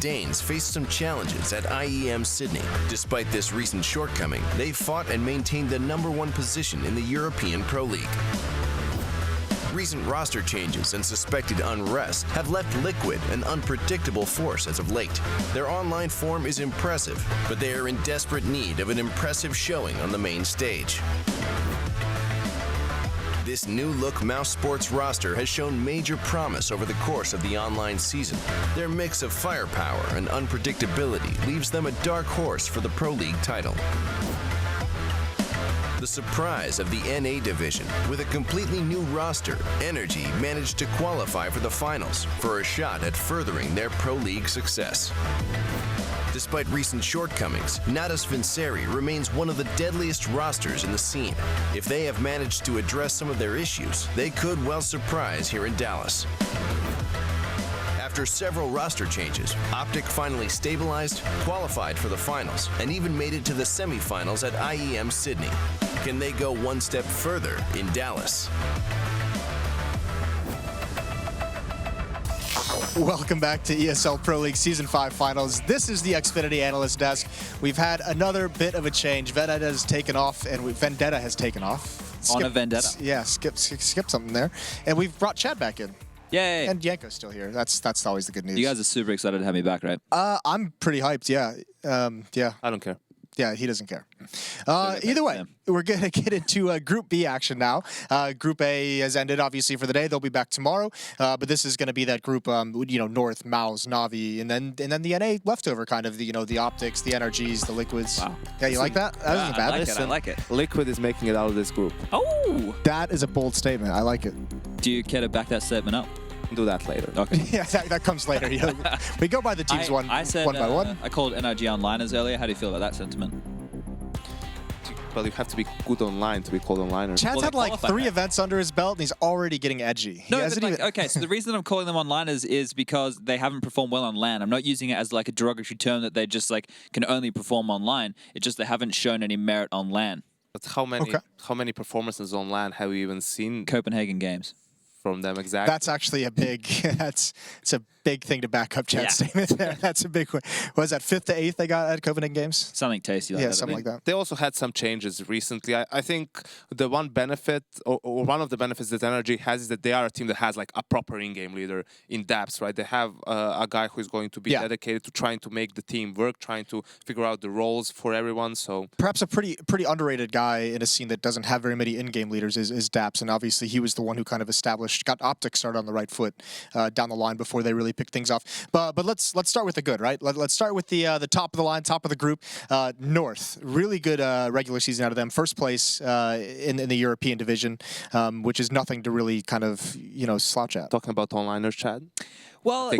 Danes faced some challenges at IEM Sydney. Despite this recent shortcoming, they fought and maintained the #1 position in the European Pro League. Recent roster changes and suspected unrest have left Liquid an unpredictable force as of late. Their online form is impressive, but they are in desperate need of an impressive showing on the main stage. This new-look Mouse Sports roster has shown major promise over the course of the online season. Their mix of firepower and unpredictability leaves them a dark horse for the Pro League title. The surprise of the NA division, with a completely new roster, Energy managed to qualify for the finals for a shot at furthering their Pro League success. Despite recent shortcomings, Natus Vincere remains one of the deadliest rosters in the scene. If they have managed to address some of their issues, they could well surprise here in Dallas. After several roster changes, Optic finally stabilized, qualified for the finals, and even made it to the semifinals at IEM Sydney. Can they go one step further in Dallas? Welcome back to ESL Pro League Season 5 Finals. This is the Xfinity Analyst Desk. We've had another bit of a change. Vendetta has taken off, and Vendetta has taken off. On a Vendetta. Yeah, skip something there. And we've brought Chad back in. Yay! And Yanko's still here. That's always the good news. You guys are super excited to have me back, right? I'm pretty hyped, yeah. Yeah. I don't care. Yeah, he doesn't care. Either way, we're going to get into Group B action now. Group A has ended, obviously, for the day. They'll be back tomorrow. But this is going to be that group, North, Mouse, NaVi, and then the NA leftover kind of, the Optics, the NRGs, the Liquids. Wow. Yeah, you like that? That isn't bad. I like it. Liquid is making it out of this group. Oh! That is a bold statement. I like it. Do you care to back that statement up? Do that later. Okay. Yeah, that comes later. We go by the teams one by one. I called NRG onliners earlier. How do you feel about that sentiment? Well, you have to be good online to be called onliner. Chad's had like 3 events under his belt, and he's already getting edgy. No, but okay, so the reason I'm calling them onliners is because they haven't performed well on LAN. I'm not using it as like a derogatory term that they just like can only perform online. It's just they haven't shown any merit on LAN. But how many performances on LAN have you even seen? Copenhagen games. From them, exactly. That's actually a big. It's a big thing to back up Chad's statement there. That's a big one. Was that 5th to 8th they got at Copenhagen Games? Something tasty like that. Yeah, something like that. They also had some changes recently. I think the one benefit, or one of the benefits that Energy has is that they are a team that has like a proper in-game leader in depth, right? They have a guy who is going to be dedicated to trying to make the team work, trying to figure out the roles for everyone. So perhaps a pretty underrated guy in a scene that doesn't have very many in-game leaders is Daps, and obviously he was the one who kind of got Optic started on the right foot down the line before they really picked things off. But let's start with the good, right? Let's start with the top of the line, top of the group. North, really good regular season out of them. First place in the European division, which is nothing to really kind of slouch at. Talking about onliners, Chad. Well,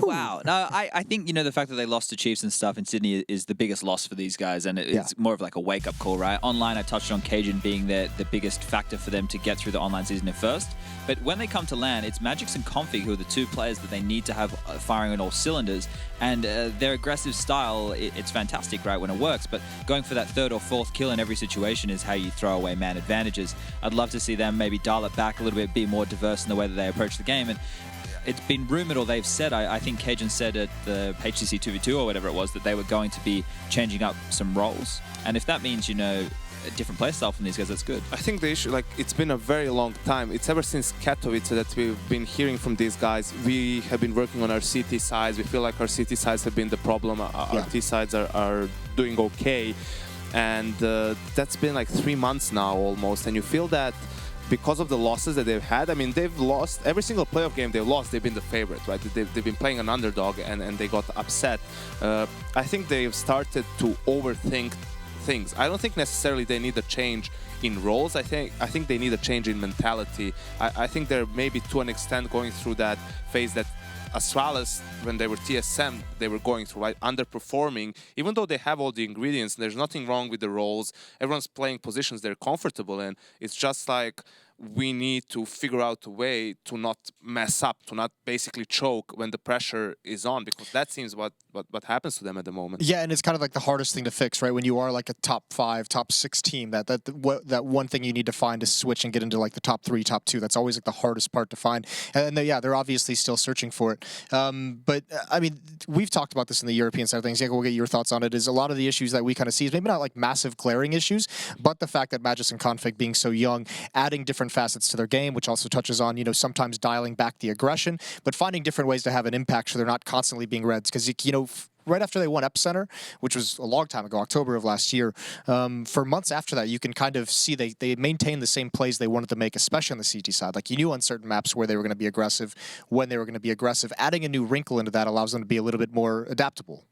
wow. No, I think, the fact that they lost to Chiefs and stuff in Sydney is the biggest loss for these guys, and it's more of like a wake-up call, right? Online, I touched on Cajun being the biggest factor for them to get through the online season at first. But when they come to LAN, it's Magix and Config who are the 2 players that they need to have firing on all cylinders, and their aggressive style, it's fantastic, right, when it works, but going for that 3rd or 4th kill in every situation is how you throw away man advantages. I'd love to see them maybe dial it back a little bit, be more diverse in the way that they approach the game, and it's been rumored, or they've said, I think Cajun said at the HCC 2v2 or whatever it was, that they were going to be changing up some roles. And if that means, a different playstyle from these guys, that's good. I think the issue, it's been a very long time. It's ever since Katowice that we've been hearing from these guys. We have been working on our CT sides. We feel like our CT sides have been the problem. Our T sides are doing okay. And that's been like 3 months now almost. And you feel that because of the losses that they've had, I mean, they've lost every single playoff game they've lost. They've been the favorite, right? They've been playing an underdog, and they got upset. I think they've started to overthink things. I don't think necessarily they need a change in roles. I think they need a change in mentality. I think they're maybe to an extent going through that phase that Astralis, when they were TSM, they were going through, right? Underperforming, even though they have all the ingredients. There's nothing wrong with the roles. Everyone's playing positions they're comfortable in. It's just like we need to figure out a way to not mess up, to not basically choke when the pressure is on, because that seems what happens to them at the moment. Yeah, and it's kind of like the hardest thing to fix, right? When you are like a top 5, top 6 team, that one thing you need to find is switch and get into like the top 3, top 2. That's always like the hardest part to find. And they're obviously still searching for it. But I mean, we've talked about this in the European side of things. Yeah, we'll get your thoughts on it. Is a lot of the issues that we kind of see is maybe not like massive glaring issues, but the fact that Magis and Config being so young, adding different facets to their game, which also touches on, you know, sometimes dialing back the aggression, but finding different ways to have an impact so they're not constantly being reds. Because, you know, right after they won Epicenter, which was a long time ago, October of last year, for months after that, you can kind of see they maintained the same plays they wanted to make, especially on the CT side. Like, you knew on certain maps where they were going to be aggressive, when they were going to be aggressive. Adding a new wrinkle into that allows them to be a little bit more adaptable.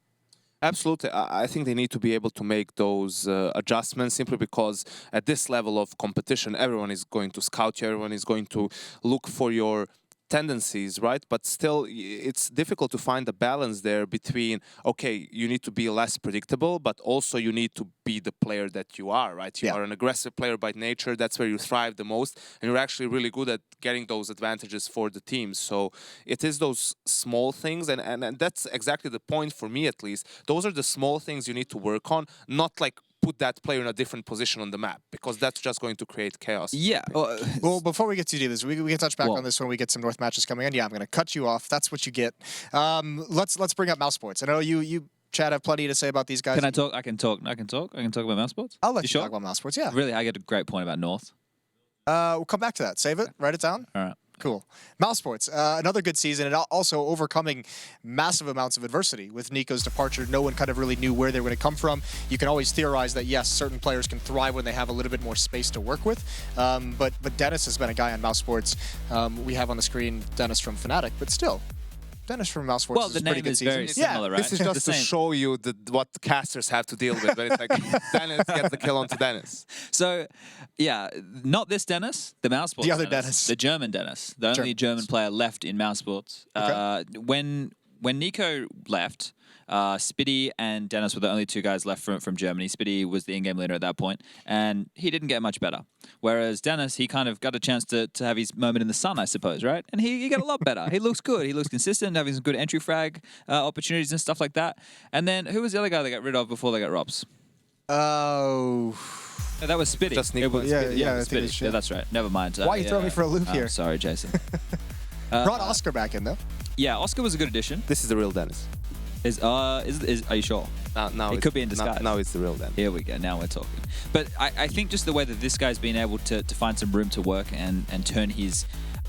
Absolutely. I think they need to be able to make those adjustments, simply because at this level of competition, everyone is going to scout you, everyone is going to look for your tendencies, right? But still, it's difficult to find a balance there between, okay, you need to be less predictable, but also you need to be the player that you are, right? You are an aggressive player by nature. That's where you thrive the most, and you're actually really good at getting those advantages for the team. So it is those small things, and that's exactly the point for me, at least. Those are the small things you need to work on, not like put that player in a different position on the map, because that's just going to create chaos. Yeah. Well, before we get to do this, we can touch back on this when we get some North matches coming in. Yeah, I'm going to cut you off. That's what you get. Let's bring up Mouse Sports. I know you Chad, have plenty to say about these guys. Can I talk? I can talk about Mouse Sports. I'll let you talk about Mouse Sports. Yeah. Really, I get a great point about North. We'll come back to that. Save it. Write it down. All right. Cool. Mouse Sports, another good season, and also overcoming massive amounts of adversity. With Nico's departure, no one kind of really knew where they were going to come from. You can always theorize that, yes, certain players can thrive when they have a little bit more space to work with. But Dennis has been a guy on Mouse Sports. We have on the screen Dennis from Fnatic, but still, Dennis from Mouse Sports is a pretty good season. Well, the name is very similar, right? This is just to show you what casters have to deal with. But it's like, Dennis gets the kill onto Dennis. So, yeah, not this Dennis, the Mouse Sports The other Dennis. The German Dennis. The only German player left in Mouse Sports. Okay. When Nico left, Spitty and Dennis were the only two guys left from Germany. Spitty was the in-game leader at that point, and he didn't get much better. Whereas Dennis, he kind of got a chance to have his moment in the sun, I suppose, right? And he got a lot better. He looks good. He looks consistent, having some good entry frag opportunities and stuff like that. And then, who was the other guy they got rid of before they got Robs? Oh... No, that was Spitty. Just Nico. Yeah, Spitty. Yeah, that's right. Never mind. Why you throw me for a loop here? Sorry, Jason. Brought Oscar back in, though. Yeah, Oscar was a good addition. This is the real Dennis. Are you sure? Now it could be in disguise. Now it's the real Dennis. Here we go. Now we're talking. But I think just the way that this guy's been able to find some room to work and turn his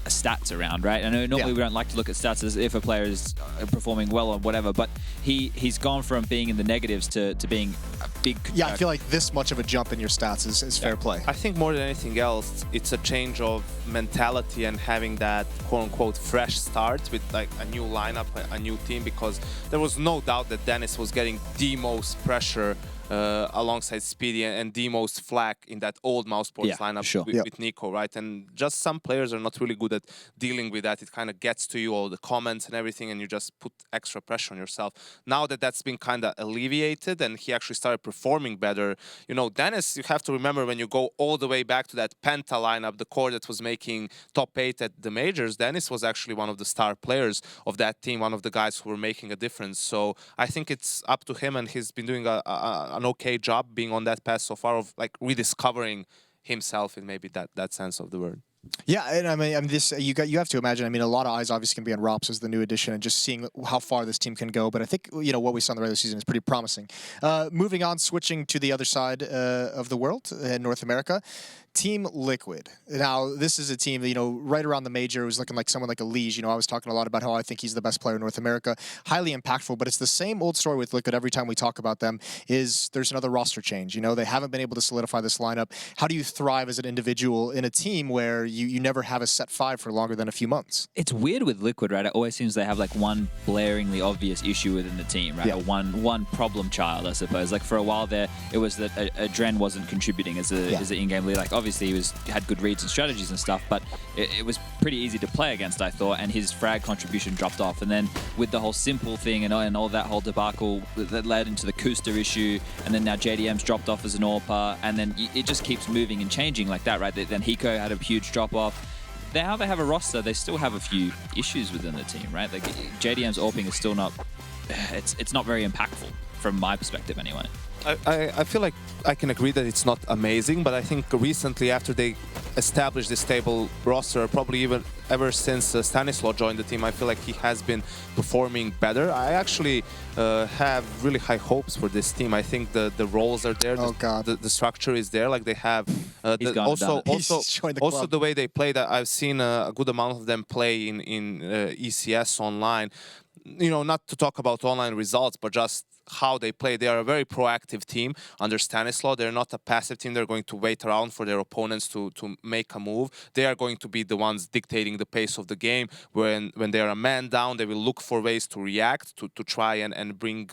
stats around, right? I know normally we don't like to look at stats as if a player is performing well or whatever, but he's gone from being in the negatives to being a big... Yeah, I feel like this much of a jump in your stats is fair play. I think more than anything else, it's a change of mentality and having that quote-unquote fresh start with like a new lineup, a new team, because there was no doubt that Dennis was getting the most pressure alongside Speedy and the most flack in that old Mouse Sports lineup with Nico, right? And just some players are not really good at dealing with that. It kind of gets to you, all the comments and everything, and you just put extra pressure on yourself. Now that that's been kind of alleviated and he actually started performing better, you know, Dennis, you have to remember when you go all the way back to that Penta lineup, the core that was making top 8 at the majors, Dennis was actually one of the star players of that team, one of the guys who were making a difference. So I think it's up to him, and he's been doing an okay job being on that path so far of like rediscovering himself in maybe that sense of the word. Yeah, and I mean this you have to imagine. I mean, a lot of eyes obviously can be on Rops as the new addition, and just seeing how far this team can go. But I think what we saw in the regular season is pretty promising. Moving on, switching to the other side of the world in North America. Team Liquid. Now, this is a team that, right around the major, was looking like someone like a Liege. I was talking a lot about how I think he's the best player in North America. Highly impactful, but it's the same old story with Liquid every time we talk about them, is there's another roster change. They haven't been able to solidify this lineup. How do you thrive as an individual in a team where you never have a set 5 for longer than a few months? It's weird with Liquid, right? It always seems they have like one blaringly obvious issue within the team, right? Yeah. Or one problem child, I suppose. Like for a while there, it was that Dren wasn't contributing as an in-game leader. Like obviously he had good reads and strategies and stuff, but it was pretty easy to play against, I thought, and his frag contribution dropped off. And then with the whole simple thing and all that whole debacle that led into the Kuster issue, and then now JDM's dropped off as an AWPer, and then it just keeps moving and changing like that, right? Then Hiko had a huge drop drop off. Now they have a roster, they still have a few issues within the team, right? Like JDM's AWPing is still not, it's not very impactful from my perspective anyway. I feel like I can agree that it's not amazing, but I think recently after they established this stable roster, probably even ever since Stanislaw joined the team, I feel like he has been performing better. I actually have really high hopes for this team. I think the roles are there, the structure is there, like they have also the way they play. That I've seen a good amount of them play in ECS online. You know, not to talk about online results, but just how they play. They are a very proactive team under Stanislaw. They're not a passive team. They're going to wait around for their opponents to make a move. They are going to be the ones dictating the pace of the game. When they are a man down, they will look for ways to react, to try and bring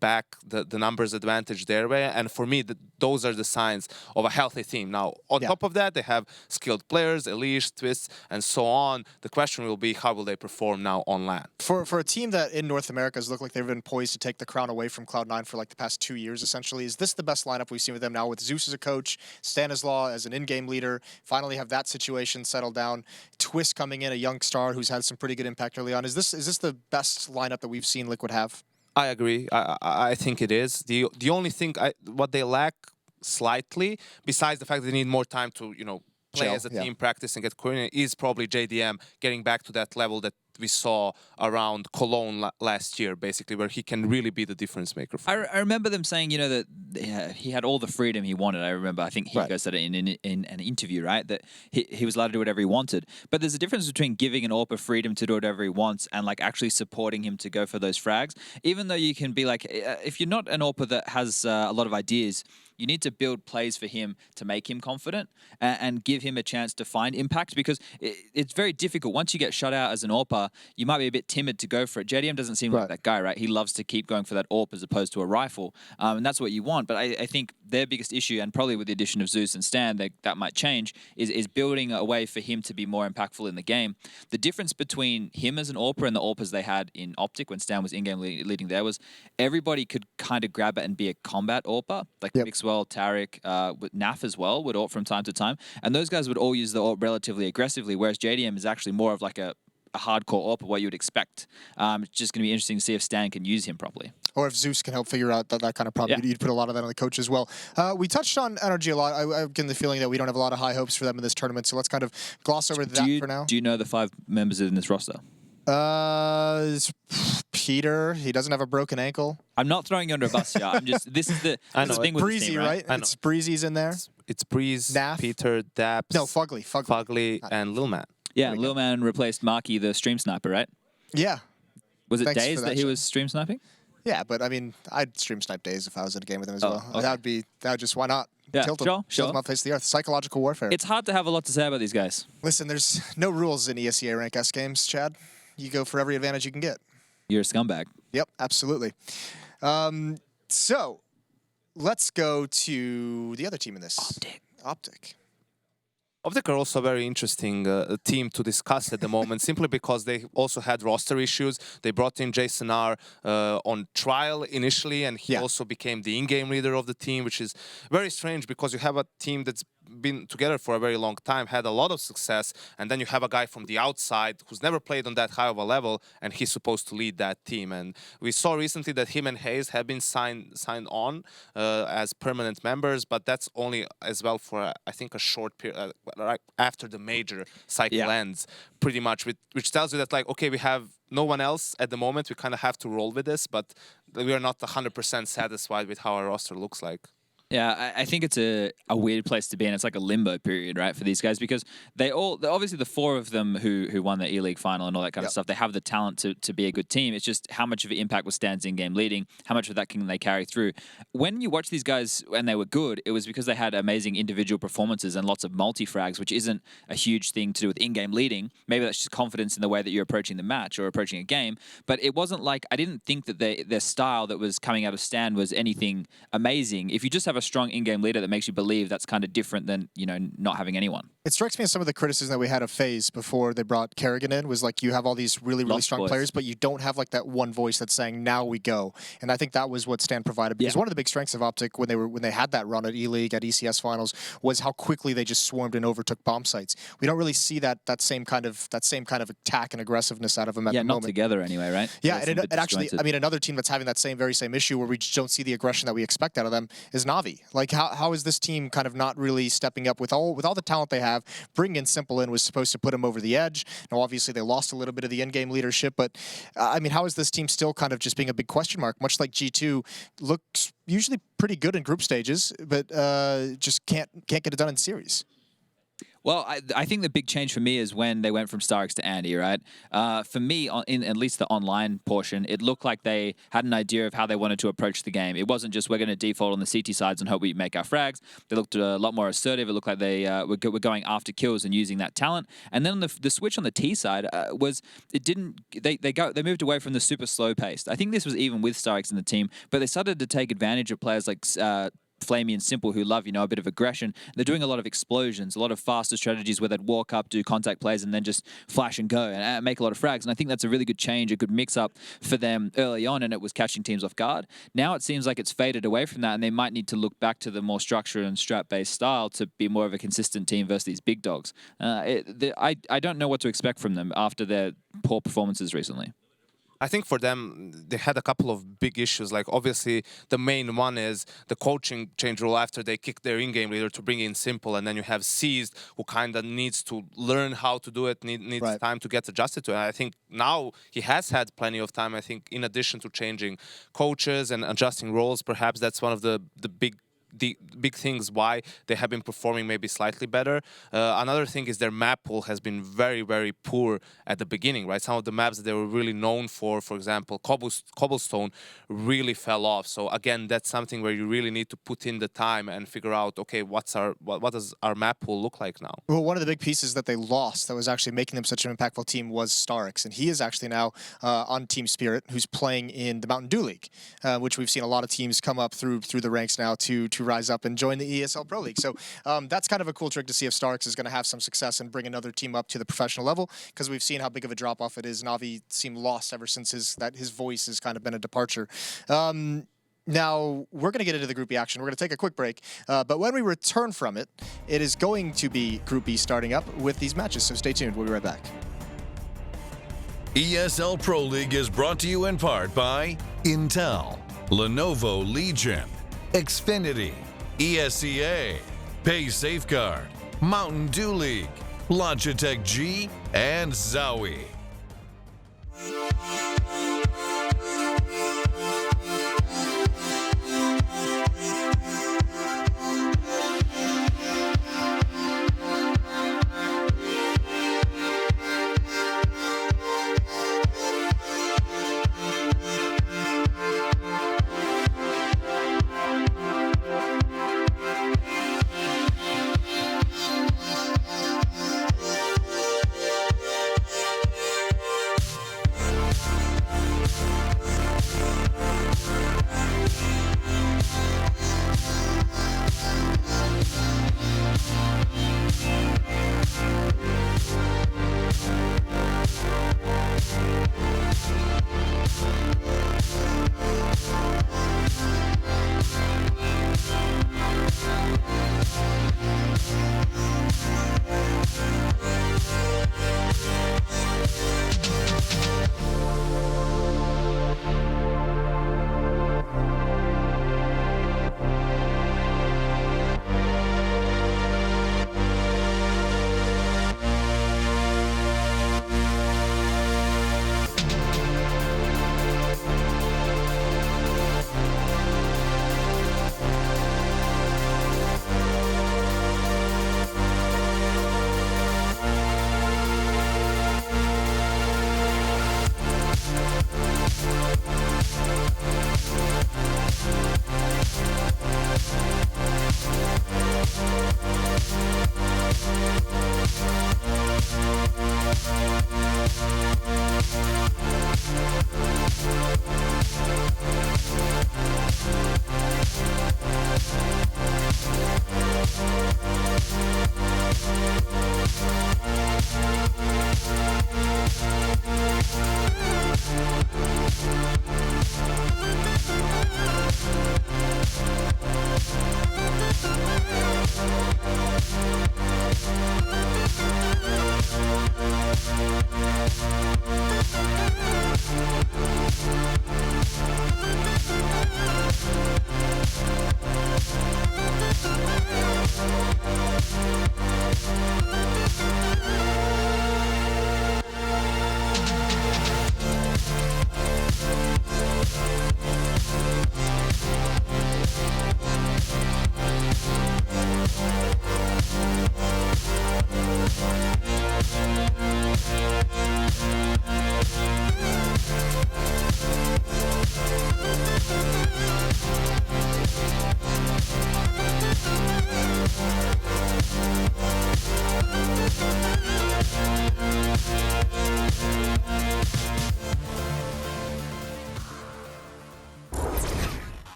back the numbers advantage their way. And for me, those are the signs of a healthy team. Now, on top of that, they have skilled players, Elish, Twists, and so on. The question will be, how will they perform now on LAN? For a team that in North America has looked like they've been poised to take the crown away from Cloud9 for like the past 2 years, essentially, is this the best lineup we've seen with them now, with Zeus as a coach, Stanislaw as an in-game leader, finally have that situation settled down, Twist coming in, a young star who's had some pretty good impact early on. Is this the best lineup that we've seen Liquid have? I agree. I think it is. The only thing, what they lack slightly, besides the fact that they need more time to, you know, play as a team, practice and get coordinated, is probably JDM getting back to that level that we saw around Cologne last year, basically, where he can really be the difference maker. I remember them saying, you know, that he had all the freedom he wanted. I remember, I think Hiko said it in an interview, right, that he was allowed to do whatever he wanted. But there's a difference between giving an AWPer freedom to do whatever he wants and like actually supporting him to go for those frags. Even though you can be like, if you're not an AWPer that has a lot of ideas, you need to build plays for him to make him confident and give him a chance to find impact, because it's very difficult. Once you get shut out as an AWPer, you might be a bit timid to go for it. JDM doesn't seem like that guy, right? He loves to keep going for that AWP as opposed to a rifle, and that's what you want. But I think their biggest issue, and probably with the addition of Zeus and Stan, that might change, is building a way for him to be more impactful in the game. The difference between him as an AWPer and the AWPers they had in Optic when Stan was in-game leading there was everybody could kind of grab it and be a combat AWPer, like Mixwell, Tariq, Naf as well would AWP from time to time, and those guys would all use the AWP relatively aggressively, whereas JDM is actually more of like a hardcore AWP of what you would expect. It's just going to be interesting to see if Stan can use him properly. Or if Zeus can help figure out that kind of problem. You'd put a lot of that on the coach as well. We touched on Energy a lot. I get the feeling that we don't have a lot of high hopes for them in this tournament, so let's kind of gloss over that for now. Do you know the 5 members in this roster? Peter, he doesn't have a broken ankle. I'm not throwing you under a bus here. I'm just, this is the thing with Breezy, this team, right? It's Breezy's in there. It's Breeze, Naf. Peter, Daps. No, Fugly, and Lil Man. Yeah, Lil Man replaced Marky, the stream sniper, right? Yeah. Was it Days that he was stream sniping? Yeah, but I mean, I'd stream snipe Days if I was in a game with him as well. Okay. That would just, why not? Yeah, Tilt him. Tilt him off face of the earth. Psychological warfare. It's hard to have a lot to say about these guys. Listen, there's no rules in ESEA Rank S games, Chad. You go for every advantage you can get. You're a scumbag. Yep, absolutely. So, let's go to the other team in this. Optic. Optic are also a very interesting team to discuss at the moment, simply because they also had roster issues. They brought in Jason R on trial initially, and he also became the in-game leader of the team, which is very strange because you have a team that's been together for a very long time, had a lot of success, and then you have a guy from the outside who's never played on that high of a level, and he's supposed to lead that team. And we saw recently that him and Hayes have been signed on as permanent members, but that's only as well for I think a short period, right after the major cycle ends, pretty much, which tells you that, like, okay, we have no one else at the moment, we kind of have to roll with this, but we are not 100% satisfied with how our roster looks like. Yeah, I think it's a weird place to be in. It's like a limbo period, right, for these guys, because obviously the 4 of them who won the E-League final and all that kind of stuff, they have the talent to be a good team. It's just how much of an impact was Stan's in-game leading, how much of that can they carry through. When you watch these guys and they were good, it was because they had amazing individual performances and lots of multi-frags, which isn't a huge thing to do with in-game leading. Maybe that's just confidence in the way that you're approaching the match or approaching a game, but it wasn't like, I didn't think that their style that was coming out of Stan was anything amazing. If you just have a strong in-game leader that makes you believe, that's kind of different than, you know, not having anyone. It strikes me as some of the criticism that we had of FaZe before they brought Kerrigan in was like you have all these really Lost strong voice. players, but you don't have like that one voice that's saying now we go. And I think that was what Stan provided because one of the big strengths of Optic when they had that run at E-League at ECS finals was how quickly they just swarmed and overtook bomb sites. We don't really see that same kind of attack and aggressiveness out of them at the moment. Yeah, not together anyway, right? Yeah, and it actually, I mean, another team that's having that very same issue where we just don't see the aggression that we expect out of them is NaVi. Like, how is this team kind of not really stepping up with all the talent they have? Bringing in Simple in was supposed to put him over the edge. Now, obviously, they lost a little bit of the in-game leadership, but I mean, how is this team still kind of just being a big question mark? Much like G2 looks usually pretty good in group stages, but just can't get it done in series. Well, I think the big change for me is when they went from Starix to Andy, right? For me, in at least the online portion, it looked like they had an idea of how they wanted to approach the game. It wasn't just we're going to default on the CT sides and hope we make our frags. They looked a lot more assertive. It looked like they were going after kills and using that talent. And then the switch on the T side they moved away from the super slow paced. I think this was even with Starix in the team, but they started to take advantage of players like Flamey and Simple who love, a bit of aggression. They're doing a lot of explosions, a lot of faster strategies where they'd walk up, do contact plays, and then just flash and go and make a lot of frags. And I think that's a really good change, a good mix-up for them early on, and it was catching teams off guard. Now it seems like it's faded away from that, and they might need to look back to the more structure and strat-based style to be more of a consistent team versus these big dogs. I don't know what to expect from them after their poor performances recently. I think for them, they had a couple of big issues. Like, obviously, the main one is the coaching change rule after they kicked their in-game leader to bring in Simple, and then you have Seized, who kind of needs to learn how to do it, needs time to get adjusted to it. And I think now he has had plenty of time. I think in addition to changing coaches and adjusting roles, perhaps that's one of the big things why they have been performing maybe slightly better. Another thing is their map pool has been very, very poor at the beginning, right? Some of the maps that they were really known for example, Cobblestone, really fell off. So again, that's something where you really need to put in the time and figure out, okay, what does our map pool look like now? Well, one of the big pieces that they lost that was actually making them such an impactful team was Starix, and he is actually now on Team Spirit, who's playing in the Mountain Dew League, which we've seen a lot of teams come up through the ranks now to rise up and join the ESL Pro League. So that's kind of a cool trick to see if Starix is going to have some success and bring another team up to the professional level, because we've seen how big of a drop-off it is. NaVi seemed lost ever since his voice has kind of been a departure. Now, we're going to get into the Group B action. We're going to take a quick break, but when we return from it, it is going to be Group B starting up with these matches, so stay tuned. We'll be right back. ESL Pro League is brought to you in part by Intel, Lenovo Legion, Xfinity, ESEA, Pay Safeguard, Mountain Dew League, Logitech G, and Zowie.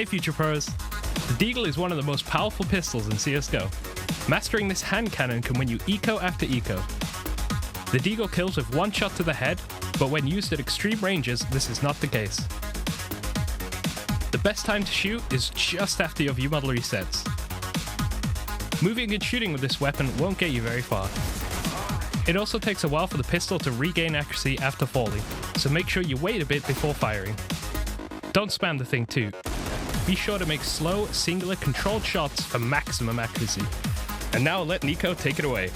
Hey Future Pros! The Deagle is one of the most powerful pistols in CSGO. Mastering this hand cannon can win you eco after eco. The Deagle kills with one shot to the head, but when used at extreme ranges, this is not the case. The best time to shoot is just after your view model resets. Moving and shooting with this weapon won't get you very far. It also takes a while for the pistol to regain accuracy after falling, so make sure you wait a bit before firing. Don't spam the thing too. Be sure to make slow, singular, controlled shots for maximum accuracy. And now let Nico take it away.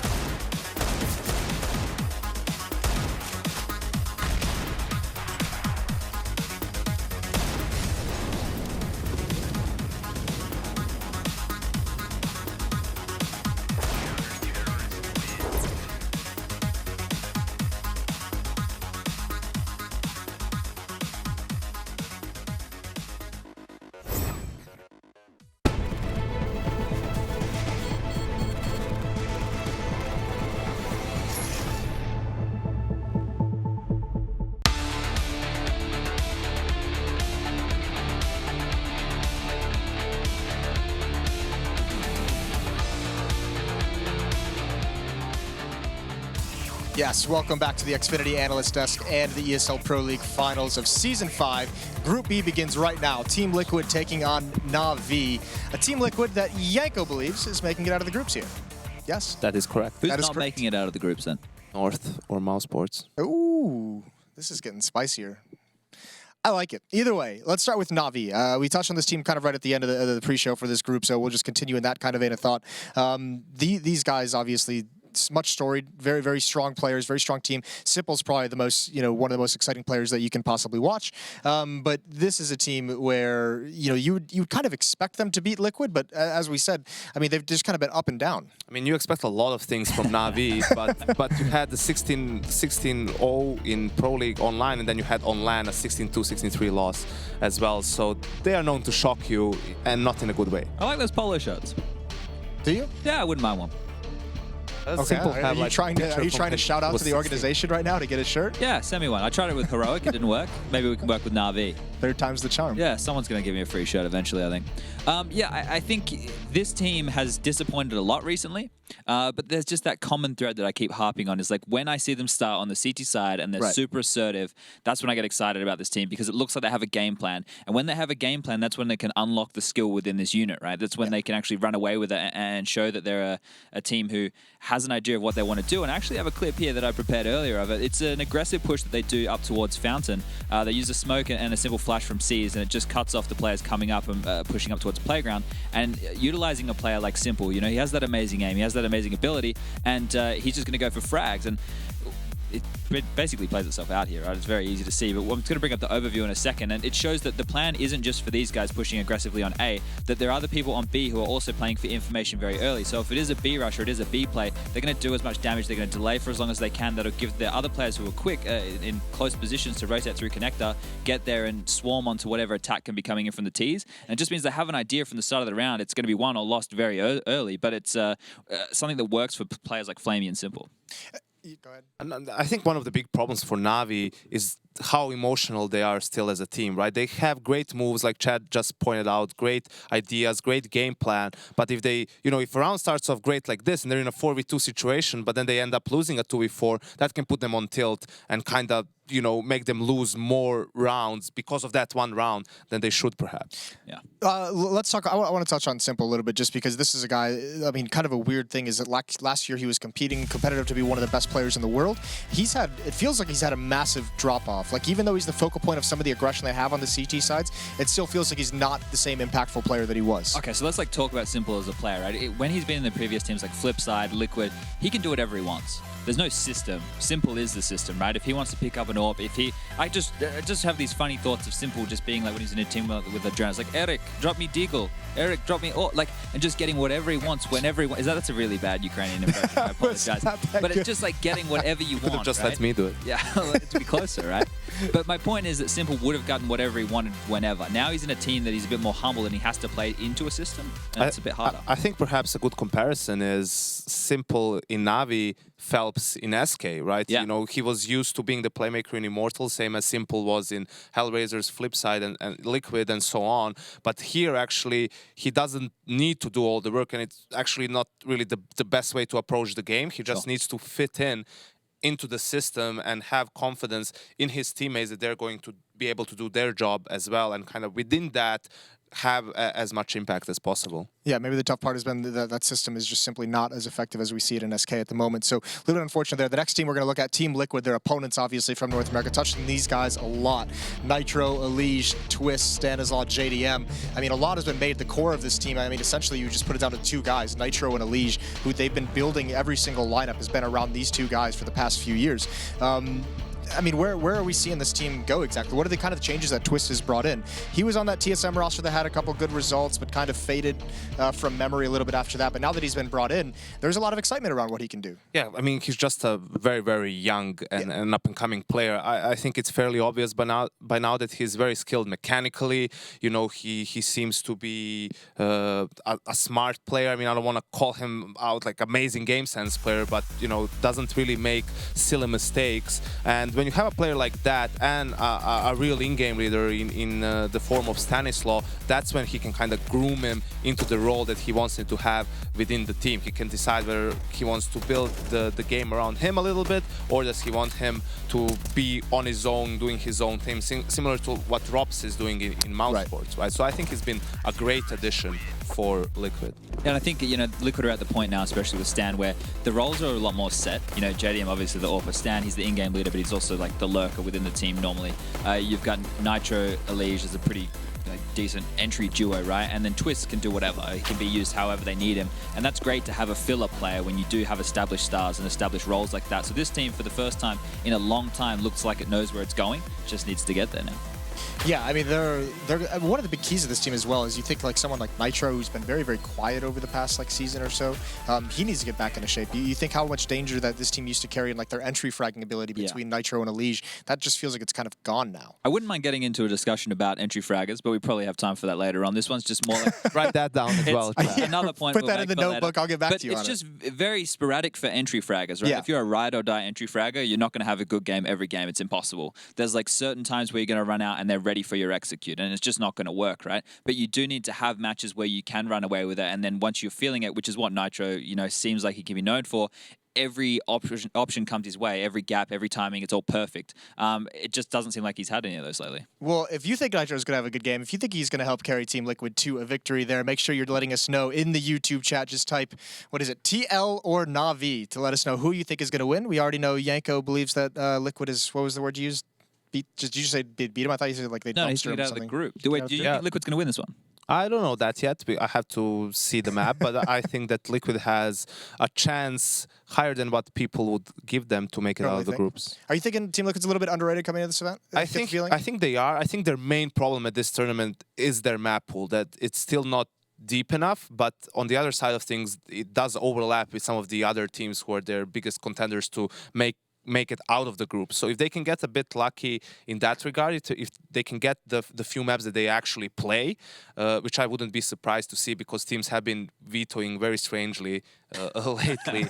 Yes, welcome back to the Xfinity Analyst Desk and the ESL Pro League Finals of Season 5. Group B begins right now. Team Liquid taking on NaVi, a Team Liquid that Yanko believes is making it out of the groups here. Yes? That is correct. Who's That is not correct. making it out of the groups then? North or Mouse Sports. Ooh, this is getting spicier. I like it. Either way, let's start with NaVi. We touched on this team kind of right at the end of the pre-show for this group, so we'll just continue in that kind of vein of thought. These guys, obviously, much storied, very, very strong players, very strong team. Simple's probably the most, one of the most exciting players that you can possibly watch. But this is a team where, you would kind of expect them to beat Liquid, but as we said, I mean, they've just kind of been up and down. I mean, you expect a lot of things from NaVi, but you had the 16-0 in Pro League online, and then you had on LAN a 16-2, 16-3 loss as well. So they are known to shock you, and not in a good way. I like those polo shirts. Do you? Yeah, I wouldn't mind one. Okay. Simple Are you trying to shout out to the organization right now to get a shirt? Yeah, send me one. I tried it with Heroic, it didn't work. Maybe we can work with NaVi. Third time's the charm. Yeah, someone's going to give me a free shirt eventually, I think. I think this team has disappointed a lot recently, but there's just that common thread that I keep harping on is like when I see them start on the CT side and they're super assertive, that's when I get excited about this team because it looks like they have a game plan. And when they have a game plan, that's when they can unlock the skill within this unit, right? That's when they can actually run away with it and show that they're a team who has an idea of what they want to do. And I actually have a clip here that I prepared earlier of it. It's an aggressive push that they do up towards Fountain. They use a smoke and a simple flash from C's, and it just cuts off the players coming up and pushing up towards Playground. And utilizing a player like Simple, he has that amazing aim, he has that amazing ability, and he's just going to go for frags. And it basically plays itself out here, right? It's very easy to see, but I'm going to bring up the overview in a second, and it shows that the plan isn't just for these guys pushing aggressively on A, that there are other people on B who are also playing for information very early. So if it is a B rush or it is a B play, they're going to do as much damage, they're going to delay for as long as they can. That'll give the other players who are quick in close positions to rotate through connector, get there and swarm onto whatever attack can be coming in from the T's. And it just means they have an idea from the start of the round. It's going to be won or lost very early, but it's something that works for players like Flamey and Simple. Go ahead. And I think one of the big problems for NaVi is how emotional they are still as a team, right? They have great moves, like Chad just pointed out, great ideas, great game plan. But if they, if a round starts off great like this and they're in a 4v2 situation, but then they end up losing a 2v4, that can put them on tilt and kind of, make them lose more rounds because of that one round than they should perhaps. Yeah. Let's talk. I want to touch on Simple a little bit just because this is a guy, I mean, kind of a weird thing is that last year he was competitive to be one of the best players in the world. It feels like he's had a massive drop off. Like even though he's the focal point of some of the aggression they have on the CT sides, it still feels like he's not the same impactful player that he was. Okay, so let's talk about Simple as a player, right? When he's been in the previous teams like Flipside, Liquid, he can do whatever he wants. There's no system. Simple is the system, right? If he wants to pick up an AWP, I just have these funny thoughts of Simple just being like when he's in a team with the drones, like Eric, drop me Deagle, Eric, drop me AWP, and just getting whatever he wants whenever he wants. That's a really bad Ukrainian impression. I apologize, but it's just like getting whatever you want. Just right? let me do it. Yeah, to be closer, right? But my point is that Simple would have gotten whatever he wanted whenever. Now he's in a team that he's a bit more humble and he has to play into a system, and it's a bit harder. I think perhaps a good comparison is Simple in NaVi, Phelps in SK, right? Yeah. You know, he was used to being the playmaker in Immortal, same as Simple was in Hellraiser's Flipside and Liquid and so on. But here, actually, he doesn't need to do all the work, and it's actually not really the best way to approach the game. He just needs to fit into the system and have confidence in his teammates that they're going to be able to do their job as well, and kind of within that have as much impact as possible. Yeah, maybe the tough part has been that system is just simply not as effective as we see it in SK at the moment. So a little bit unfortunate there. The next team we're going to look at, Team Liquid, their opponents obviously from North America, touching these guys a lot. Nitro, Elige, Twist, Stanislaw, JDM. I mean, a lot has been made. The core of this team, I mean, essentially you just put it down to two guys, Nitro and Elige, who they've been building. Every single lineup has been around these two guys for the past few years. I mean, where are we seeing this team go exactly? What are the kind of changes that Twist has brought in? He was on that TSM roster that had a couple good results, but kind of faded from memory a little bit after that. But now that he's been brought in, there's a lot of excitement around what he can do. Yeah, I mean, he's just a very, very young and an up-and-coming player. I think it's fairly obvious by now that he's very skilled mechanically. You know, he seems to be a smart player. I mean, I don't want to call him out like amazing game sense player, but, you know, doesn't really make silly mistakes. And when you have a player like that and a real in-game leader in the form of Stanislaw, that's when he can kind of groom him into the role that he wants him to have within the team. He can decide whether he wants to build the game around him a little bit, or does he want him to be on his own, doing his own thing, similar to what Rops is doing in Mount Sports, right? So I think he's been a great addition for Liquid. And I think, you know, Liquid are at the point now, especially with Stan, where the roles are a lot more set. You know, JDM obviously the AWP. Stan, he's the in-game leader, but he's also like the lurker within the team normally. You've got Nitro, Elige as a pretty decent entry duo, right? And then Twist can do whatever. He can be used however they need him. And that's great to have a filler player when you do have established stars and established roles like that. So this team, for the first time in a long time, looks like it knows where it's going. Just needs to get there now. Yeah, I mean, they're one of the big keys of this team as well is you think like someone like Nitro, who's been very, very quiet over the past like season or so, he needs to get back into shape. You think how much danger that this team used to carry in like their entry fragging ability between Nitro and Elige. That just feels like it's kind of gone now. I wouldn't mind getting into a discussion about entry fraggers, but we probably have time for that later on. This one's just more like... Write that down as well. Another point. Put that in the notebook. I'll get back to you on it. But it's just very sporadic for entry fraggers, right? If you're a ride or die entry fragger, you're not going to have a good game every game. It's impossible. There's like certain times where you're going to run out and they're ready for your execute, and it's just not going to work, right? But you do need to have matches where you can run away with it, and then once you're feeling it, which is what Nitro, you know, seems like he can be known for, every option comes his way, every gap, every timing, it's all perfect. It just doesn't seem like he's had any of those lately. Well, if you think Nitro's going to have a good game, if you think he's going to help carry Team Liquid to a victory there, make sure you're letting us know in the YouTube chat. Just type, what is it, TL or NaVi to let us know who you think is going to win. We already know Yanko believes that Liquid is, what was the word you used? Did you say beat him? I thought you said like they dumpster him or out something. of the group. Do you think Liquid's going to win this one? I don't know that yet. I have to see the map, but I think that Liquid has a chance higher than what people would give them to make it out of the groups. Are you thinking Team Liquid's a little bit underrated coming into this event? I think they are. I think their main problem at this tournament is their map pool, that it's still not deep enough, but on the other side of things, it does overlap with some of the other teams who are their biggest contenders to make it out of the group. So if they can get a bit lucky in that regard, if they can get the few maps that they actually play, which I wouldn't be surprised to see because teams have been vetoing very strangely lately,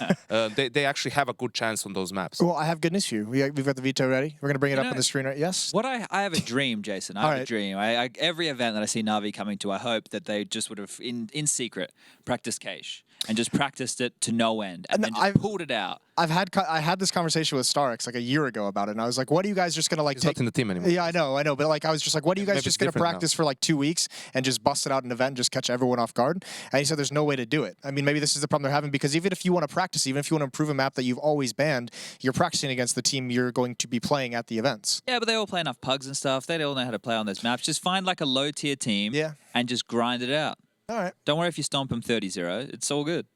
they actually have a good chance on those maps. Well, I have good news for you. We've got the veto ready. We're going to bring it up on the screen, right? Yes? What I have a dream, Jason. I have a dream. Every event that I see NaVi coming to, I hope that they just would have, in secret, practiced Cache and just practiced it to no end and then just pulled it out. I had this conversation with Starix like a year ago about it, and I was like, what are you guys just going to like He's not in the team anymore. Yeah, I know. But like, I was just like, what are you guys just going to practice for like 2 weeks and just bust it out in an event and just catch everyone off guard? And he said there's no way to do it. I mean, maybe this is the problem they're having because even if you want to practice, even if you want to improve a map that you've always banned, you're practicing against the team you're going to be playing at the events. Yeah, but they all play enough pugs and stuff. They all know how to play on those maps. Just find like a low-tier team and just grind it out. All right. Don't worry if you stomp them 30-0. It's all good.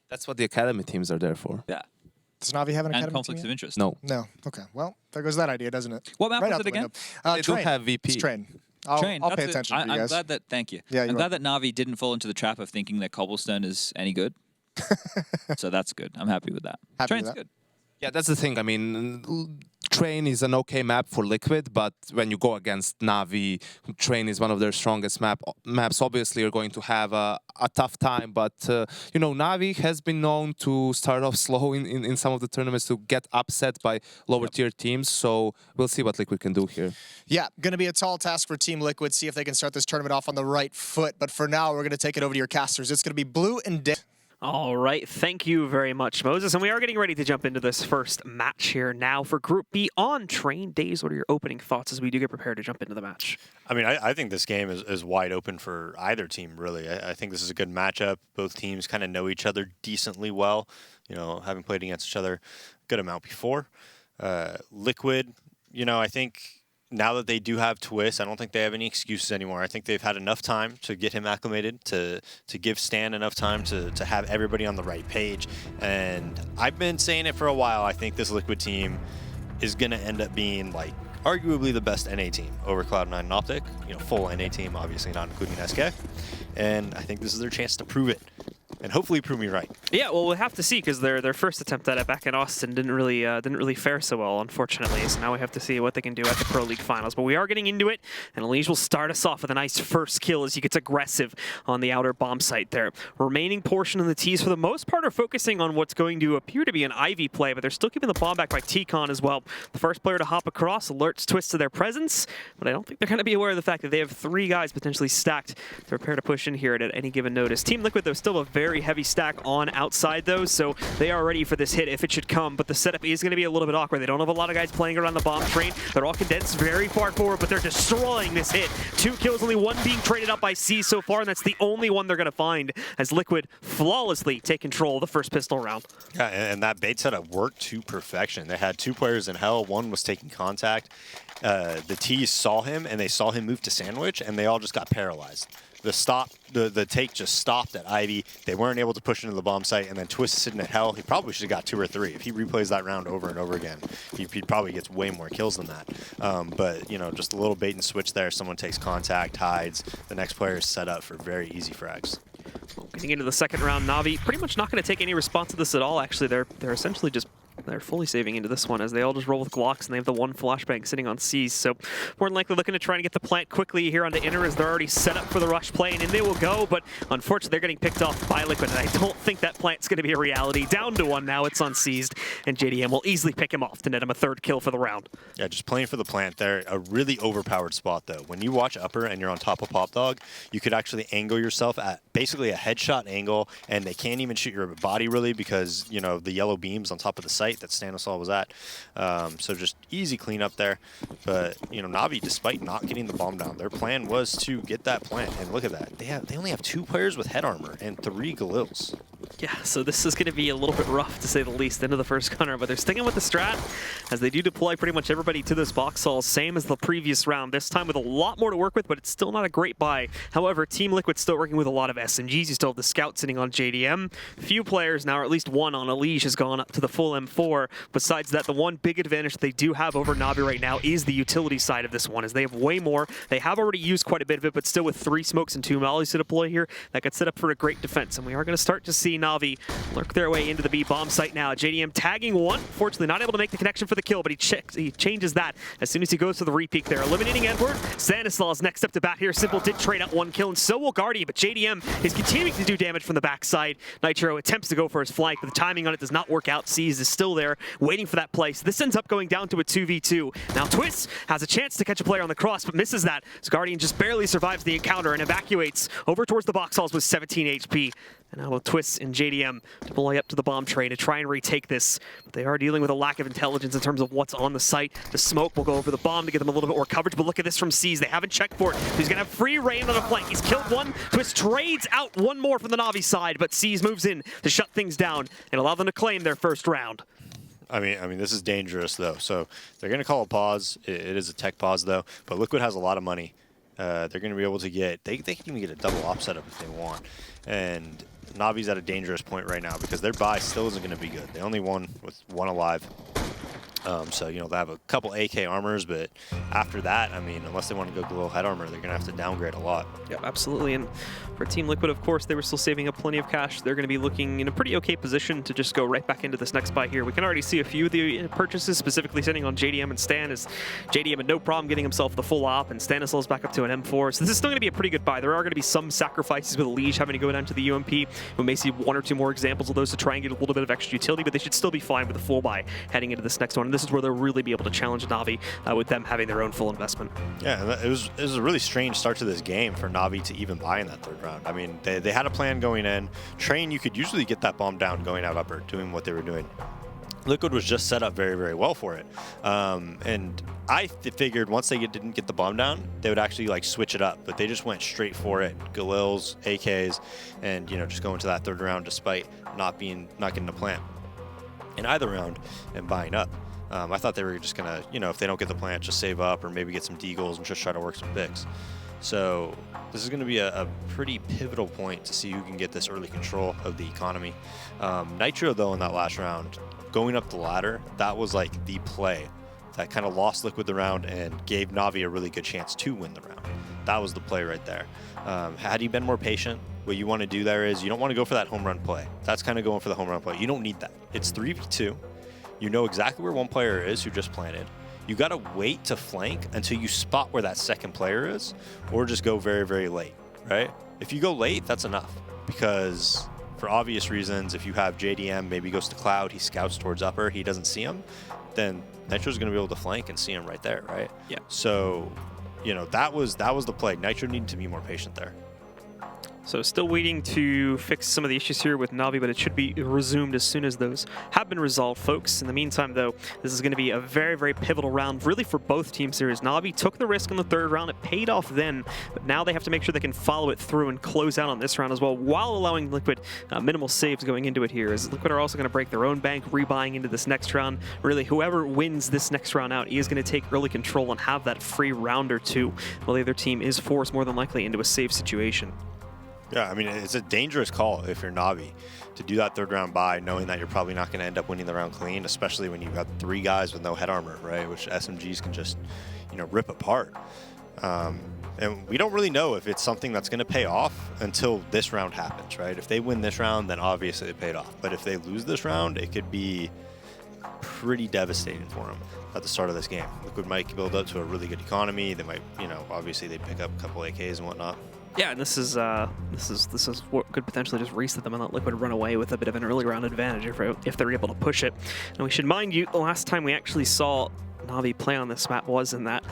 That's what the academy teams are there for. Yeah. Does NaVi have an academy and conflicts team of interest? No. No. Okay. Well, there goes that idea, doesn't it? What map was it again? They don't have VP. It's Train. I'll pay attention to you guys. I'm glad that. Thank you. Yeah, I'm glad that NaVi didn't fall into the trap of thinking that Cobblestone is any good. So that's good. I'm happy with that. Train's good. Yeah, that's the thing. I mean, Train is an okay map for Liquid, but when you go against NaVi, Train is one of their strongest maps. Obviously, you're going to have a tough time, but you know, NaVi has been known to start off slow in some of the tournaments, to get upset by lower tier teams. So we'll see what Liquid can do here. Yeah, going to be a tall task for Team Liquid, see if they can start this tournament off on the right foot. But for now, we're going to take it over to your casters. It's going to be Blue and Dick. All right, thank you very much, Moses. And we are getting ready to jump into this first match here now for Group B on Train Days. What are your opening thoughts as we do get prepared to jump into the match? I mean, I think this game is wide open for either team, really. I think this is a good matchup. Both teams kind of know each other decently well, you know, having played against each other a good amount before. Liquid, you know, I think now that they do have Twist, I don't think they have any excuses anymore. I think they've had enough time to get him acclimated, to give Stan enough time to have everybody on the right page. And I've been saying it for a while. I think this Liquid team is going to end up being, like, arguably the best NA team over Cloud9 and Optic. You know, full NA team, obviously not including SK. And I think this is their chance to prove it. And hopefully prove me right. Yeah, well, we'll have to see, because their first attempt at it back in Austin didn't really fare so well, unfortunately. So now we have to see what they can do at the Pro League Finals. But we are getting into it, and Elige will start us off with a nice first kill as he gets aggressive on the outer bomb site there. Remaining portion of the T's, for the most part, are focusing on what's going to appear to be an Ivy play, but they're still keeping the bomb back by T-Con as well. The first player to hop across alerts Twist to their presence, but I don't think they're going to be aware of the fact that they have 3 guys potentially stacked to prepare to push in here at any given notice. Team Liquid, though, still a very heavy stack on outside, though, so they are ready for this hit if it should come, but the setup is going to be a little bit awkward. They don't have a lot of guys playing around the bomb train. They're all condensed very far forward, but they're destroying this hit. 2 kills, only 1 being traded up by C so far, and that's the only one they're going to find as Liquid flawlessly take control of the first pistol round. Yeah, and that bait setup worked to perfection. They had 2 players in Hell. One was taking contact. The T's saw him, and they saw him move to Sandwich, and they all just got paralyzed. The take just stopped at Ivy. They weren't able to push into the bomb site, and then Twist is sitting at Hell. He probably should have got 2 or 3. If he replays that round over and over again, he probably gets way more kills than that. But, you know, just a little bait and switch there. Someone takes contact, hides. The next player is set up for very easy frags. Getting into the second round, NaVi pretty much not going to take any response to this at all, actually. They're essentially just they're fully saving into this one as they all just roll with Glocks, and they have the 1 flashbang sitting on C's. So more than likely looking to try and get the plant quickly here onto Inner as they're already set up for the rush play, and in they will go. But unfortunately, they're getting picked off by Liquid, and I don't think that plant's going to be a reality. Down to 1 now, it's unseized, and JDM will easily pick him off to net him a 3rd kill for the round. Yeah, just playing for the plant. They're a really overpowered spot, though. When you watch Upper and you're on top of Pop Dog, you could actually angle yourself at basically a headshot angle, and they can't even shoot your body, really, because, you know, the yellow beams on top of the site that Stanislaw was at. So just easy cleanup there. But, you know, NaVi, despite not getting the bomb down, their plan was to get that plant. And look at that. They only have 2 players with head armor and 3 Galils. Yeah, so this is going to be a little bit rough, to say the least, into the first gunner, but they're sticking with the strat as they do deploy pretty much everybody to this box hall, same as the previous round, this time with a lot more to work with, but it's still not a great buy. However, Team Liquid's still working with a lot of SMGs. You still have the Scout sitting on JDM. Few players now, or at least one on Elige, has gone up to the full M4. Besides that, the one big advantage they do have over NaVi right now is the utility side of this one, as they have way more. They have already used quite a bit of it, but still with 3 smokes and 2 mollies to deploy here, that could set up for a great defense, and we are going to start to see NaVi lurk their way into the B bomb site now. JDM tagging 1, fortunately not able to make the connection for the kill, but he changes that as soon as he goes to the repeak there. Eliminating Edward. Stanislaw's next up to bat here. Simple did trade out 1 kill, and so will Guardian, but JDM is continuing to do damage from the backside. Nitro attempts to go for his flank, but the timing on it does not work out. Seas is still there, waiting for that play. So this ends up going down to a 2v2. Now Twist has a chance to catch a player on the cross, but misses that. So Guardian just barely survives the encounter and evacuates over towards the box halls with 17 HP. And now with Twist and JDM deploy up to the bomb train to try and retake this. But they are dealing with a lack of intelligence in terms of what's on the site. The smoke will go over the bomb to get them a little bit more coverage, but look at this from C's. They haven't checked for it. He's going to have free reign on the flank. He's killed 1. Twist trades out 1 more from the NaVi side, but C's moves in to shut things down and allow them to claim their first round. I mean, this is dangerous, though. So they're going to call a pause. It is a tech pause, though. But Liquid has a lot of money. They're going to be able to get... They can even get a double op setup if they want. And NaVi's at a dangerous point right now because their buy still isn't going to be good. They only won with 1 alive. So, you know, they have a couple AK armors, but after that, I mean, unless they want to go glow head armor, they're going to have to downgrade a lot. Yeah, absolutely. And for Team Liquid, of course, they were still saving up plenty of cash. They're going to be looking in a pretty okay position to just go right back into this next buy here. We can already see a few of the purchases, specifically sitting on JDM and Stan, as JDM had no problem getting himself the full op, and Stanislav's back up to an M4. So this is still going to be a pretty good buy. There are going to be some sacrifices with Liege having to go down to the UMP. We may see one or two more examples of those to try and get a little bit of extra utility, but they should still be fine with the full buy heading into this next one. And this is where they'll really be able to challenge NaVi with them having their own full investment. Yeah, it was a really strange start to this game for NaVi to even buy in that third round. I mean, they had a plan going in. Train, you could usually get that bomb down going out upper, doing what they were doing. Liquid was just set up very, very well for it. And I figured once they didn't get the bomb down, they would actually like switch it up, but they just went straight for it. Galils, AKs, and you know, just going to that third round despite not getting a plant in either round and buying up. I thought they were just gonna, you know, if they don't get the plant, just save up or maybe get some deagles and just try to work some picks. So this is going to be a pretty pivotal point to see who can get this early control of the economy. Nitro, though, in that last round, going up the ladder, that was like the play that kind of lost Liquid the round and gave NaVi a really good chance to win the round. That was the play right there. Had he been more patient, what you want to do there is you don't want to go for that home run play. That's kind of going for the home run play. You don't need that. It's 3v2. You know exactly where one player is who just planted. You got to wait to flank until you spot where that second player is, or just go very, very late, right? If you go late, that's enough, because for obvious reasons, if you have JDM, maybe goes to Cloud, he scouts towards upper, he doesn't see him, then Nitro's going to be able to flank and see him right there, right? Yeah. So, you know, that was the play. Nitro needed to be more patient there. So still waiting to fix some of the issues here with NaVi, but it should be resumed as soon as those have been resolved, folks. In the meantime, though, this is going to be a very, very pivotal round, really, for both teams here. As NaVi took the risk in the third round. It paid off then, but now they have to make sure they can follow it through and close out on this round as well, while allowing Liquid minimal saves going into it here. As Liquid are also going to break their own bank, rebuying into this next round. Really, whoever wins this next round out is going to take early control and have that free round or two, while the other team is forced more than likely into a save situation. Yeah, I mean, it's a dangerous call if you're NaVi to do that third round buy, knowing that you're probably not going to end up winning the round clean, especially when you've got 3 guys with no head armor, right? Which SMGs can just, you know, rip apart. And we don't really know if it's something that's going to pay off until this round happens, right? If they win this round, then obviously it paid off. But if they lose this round, it could be pretty devastating for them at the start of this game. Liquid might build up to a really good economy. They might, you know, obviously they'd pick up a couple AKs and whatnot. Yeah, and this is what could potentially just reset them and let Liquid run away with a bit of an early round advantage if they're able to push it. And we should mind you, the last time we actually saw NaVi play on this map was in that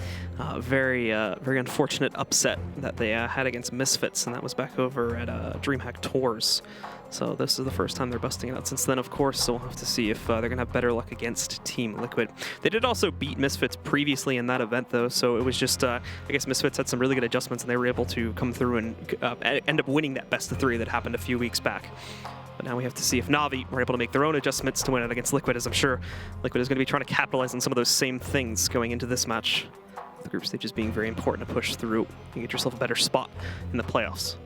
very unfortunate upset that they had against Misfits, and that was back over at DreamHack Tours. So this is the first time they're busting it out since then, of course, so we'll have to see if they're going to have better luck against Team Liquid. They did also beat Misfits previously in that event, though, so it was just, I guess Misfits had some really good adjustments, and they were able to come through and end up winning that best of 3 that happened a few weeks back. But now we have to see if NaVi were able to make their own adjustments to win it against Liquid, as I'm sure Liquid is going to be trying to capitalize on some of those same things going into this match. The group stages being very important to push through and get yourself a better spot in the playoffs.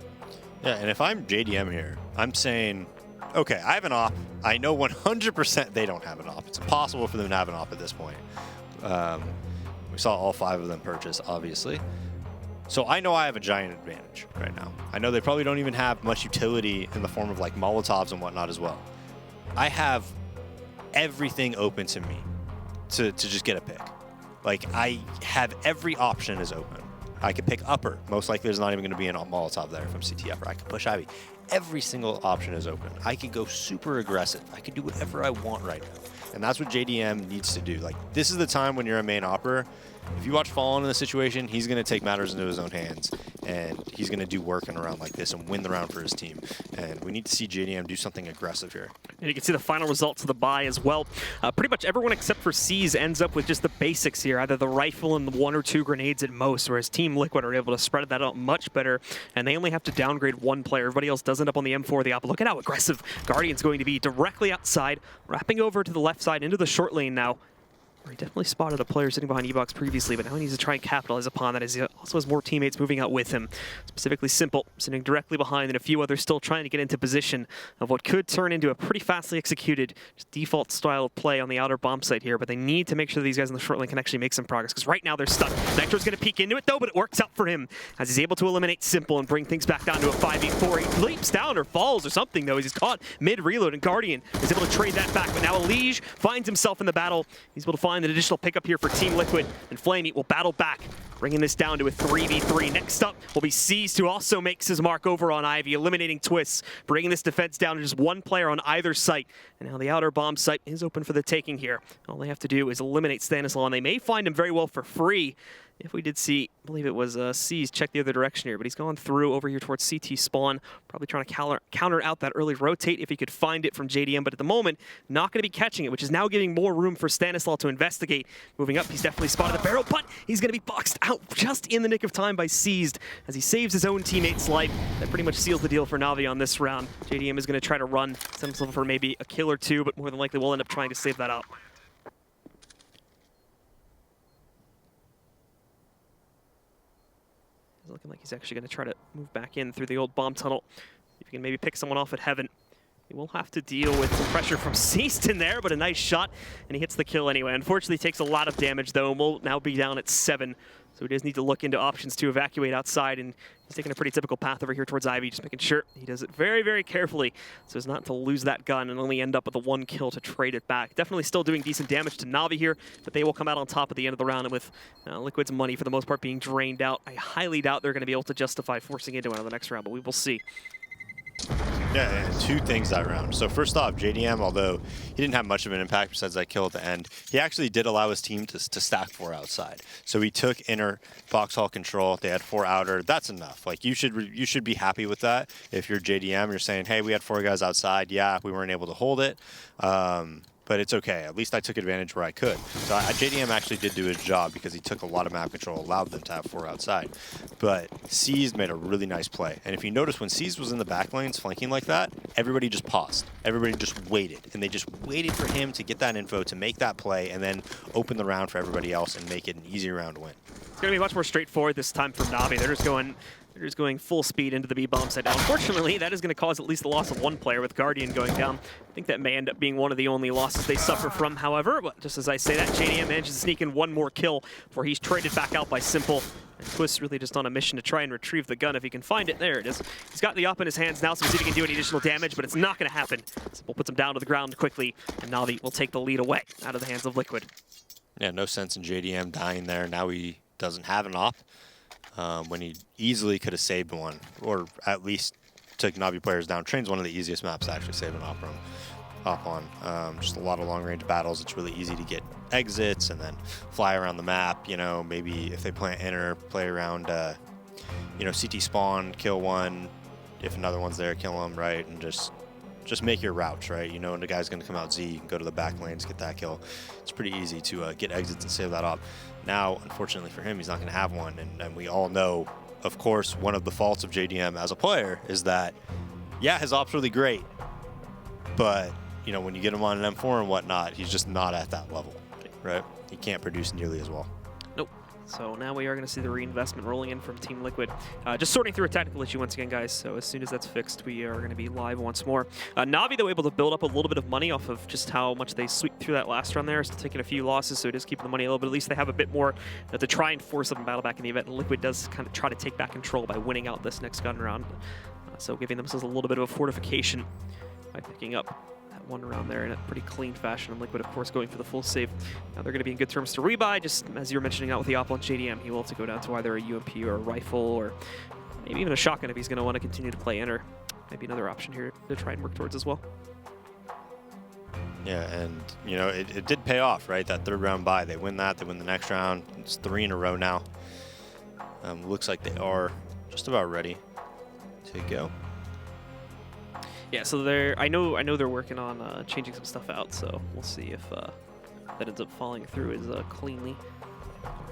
Yeah, and if I'm JDM here, I'm saying, okay, I have an op. I know 100% they don't have an op. It's impossible for them to have an op at this point. We saw all 5 of them purchase, obviously. So I know I have a giant advantage right now. I know they probably don't even have much utility in the form of like Molotovs and whatnot as well. I have everything open to me to just get a pick. Like, I have every option is open. I could pick upper. Most likely there's not even going to be a Molotov there if I'm CT upper. I could push Ivy. Every single option is open. I could go super aggressive. I could do whatever I want right now. And that's what JDM needs to do. Like, this is the time when you're a main opera. If you watch Fallen in this situation, he's going to take matters into his own hands, and he's going to do work in a round like this and win the round for his team. And we need to see JDM do something aggressive here. And you can see the final results of the buy as well. Pretty much everyone except for C's ends up with just the basics here, either the rifle and the 1 or 2 grenades at most, whereas Team Liquid are able to spread that out much better, and they only have to downgrade 1 player. Everybody else does end up on the M4 or the Apple. Look at how aggressive Guardian's going to be directly outside, wrapping over to the left side into the short lane now. He definitely spotted a player sitting behind E-Box previously, but now he needs to try and capitalize upon that as he also has more teammates moving out with him. Specifically Simple, sitting directly behind, and a few others still trying to get into position of what could turn into a pretty fastly executed default style of play on the outer bomb site here, but they need to make sure these guys in the short lane can actually make some progress, because right now they're stuck. Nitro's going to peek into it though, but it works out for him as he's able to eliminate Simple and bring things back down to a 5v4. He leaps down or falls or something though. He's caught mid-reload, and Guardian is able to trade that back, but now Elige finds himself in the battle. He's able to find an additional pickup here for Team Liquid, and Flamey will battle back, bringing this down to a 3v3. Next up will be Seized, who also makes his mark over on Ivy, eliminating Twists, bringing this defense down to just one player on either site. And now the outer bomb site is open for the taking here. All they have to do is eliminate Stanislaw, and they may find him very well for free. If we did see, I believe it was Seized, check the other direction here, but he's gone through over here towards CT spawn, probably trying to counter out that early rotate if he could find it from JDM, but at the moment, not going to be catching it, which is now giving more room for Stanislaw to investigate. Moving up, he's definitely spotted the barrel, but he's going to be boxed out just in the nick of time by Seized as he saves his own teammate's life. That pretty much seals the deal for NaVi on this round. JDM is going to try to run, set himself for maybe a kill or two, but more than likely will end up trying to save that out. Looking like he's actually going to try to move back in through the old bomb tunnel. If he can maybe pick someone off at Heaven. He will have to deal with some pressure from Seized in there, but a nice shot, and he hits the kill anyway. Unfortunately, takes a lot of damage, though, and will now be down at 7. So he does need to look into options to evacuate outside, and he's taking a pretty typical path over here towards Ivy, just making sure he does it very, very carefully so as not to lose that gun and only end up with a 1 kill to trade it back. Definitely still doing decent damage to NaVi here, but they will come out on top at the end of the round, and with Liquid's money for the most part being drained out, I highly doubt they're going to be able to justify forcing into another next round, but we will see. Yeah, and 2 things that round. So first off, JDM, although he didn't have much of an impact besides that kill at the end, he actually did allow his team to stack 4 outside. So he took inner box hall control. They had 4 outer. That's enough. Like you should be happy with that. If you're JDM, you're saying, hey, we had 4 guys outside. Yeah, we weren't able to hold it. But it's okay. At least I took advantage where I could. So JDM actually did do his job because he took a lot of map control, allowed them to have 4 outside. But Seized made a really nice play. And if you notice, when Seized was in the back lanes flanking like that, everybody just paused. Everybody just waited. And they just waited for him to get that info, to make that play, and then open the round for everybody else and make it an easy round to win. It's going to be much more straightforward this time from NaVi. They're just going full speed into the B bomb site. Now, unfortunately, that is going to cause at least the loss of 1 player with Guardian going down. I think that may end up being one of the only losses they suffer from, however. But just as I say that, JDM manages to sneak in 1 more kill before he's traded back out by Simple. And Twist really just on a mission to try and retrieve the gun if he can find it. There it is. He's got the op in his hands now, so we'll see if he can do any additional damage, but it's not going to happen. Simple puts him down to the ground quickly, and NaVi will take the lead away out of the hands of Liquid. Yeah, no sense in JDM dying there. Now he doesn't have an op. When he easily could have saved one, or at least took NaVi players down. Train's one of the easiest maps to actually save an op on. Just a lot of long-range battles. It's really easy to get exits and then fly around the map. You know, maybe if they plant inner, play around, you know, CT spawn, kill one. If another one's there, kill them, right? And just make your routes, right? You know, when the guy's going to come out Z, you can go to the back lanes, get that kill. It's pretty easy to get exits and save that op. Now, unfortunately for him, he's not going to have one, and we all know, of course, one of the faults of JDM as a player is that, yeah, his op's really great, but, you know, when you get him on an M4 and whatnot, he's just not at that level, right? He can't produce nearly as well. Nope. So now we are going to see the reinvestment rolling in from Team Liquid. Just sorting through a technical issue once again, guys. So as soon as that's fixed, we are going to be live once more. NaVi, though, able to build up a little bit of money off of just how much they sweep through that last run there. Still taking a few losses, so it is keeping the money a little bit. At least they have a bit more to try and force them battle back in the event. And Liquid does kind of try to take back control by winning out this next gun round. So giving themselves a little bit of a fortification by picking up 1 round there in a pretty clean fashion, and Liquid, of course, going for the full save. Now they're going to be in good terms to rebuy, just as you were mentioning out with the op on JDM. He will have to go down to either a UMP or a rifle, or maybe even a shotgun if he's going to want to continue to play inner. Maybe another option here to try and work towards as well. Yeah, and, you know, it did pay off, right? That 3rd round buy. They win that, they win the next round. It's 3 in a row now. Looks like they are just about ready to go. Yeah, so I know they're working on changing some stuff out, so we'll see if that ends up falling through as cleanly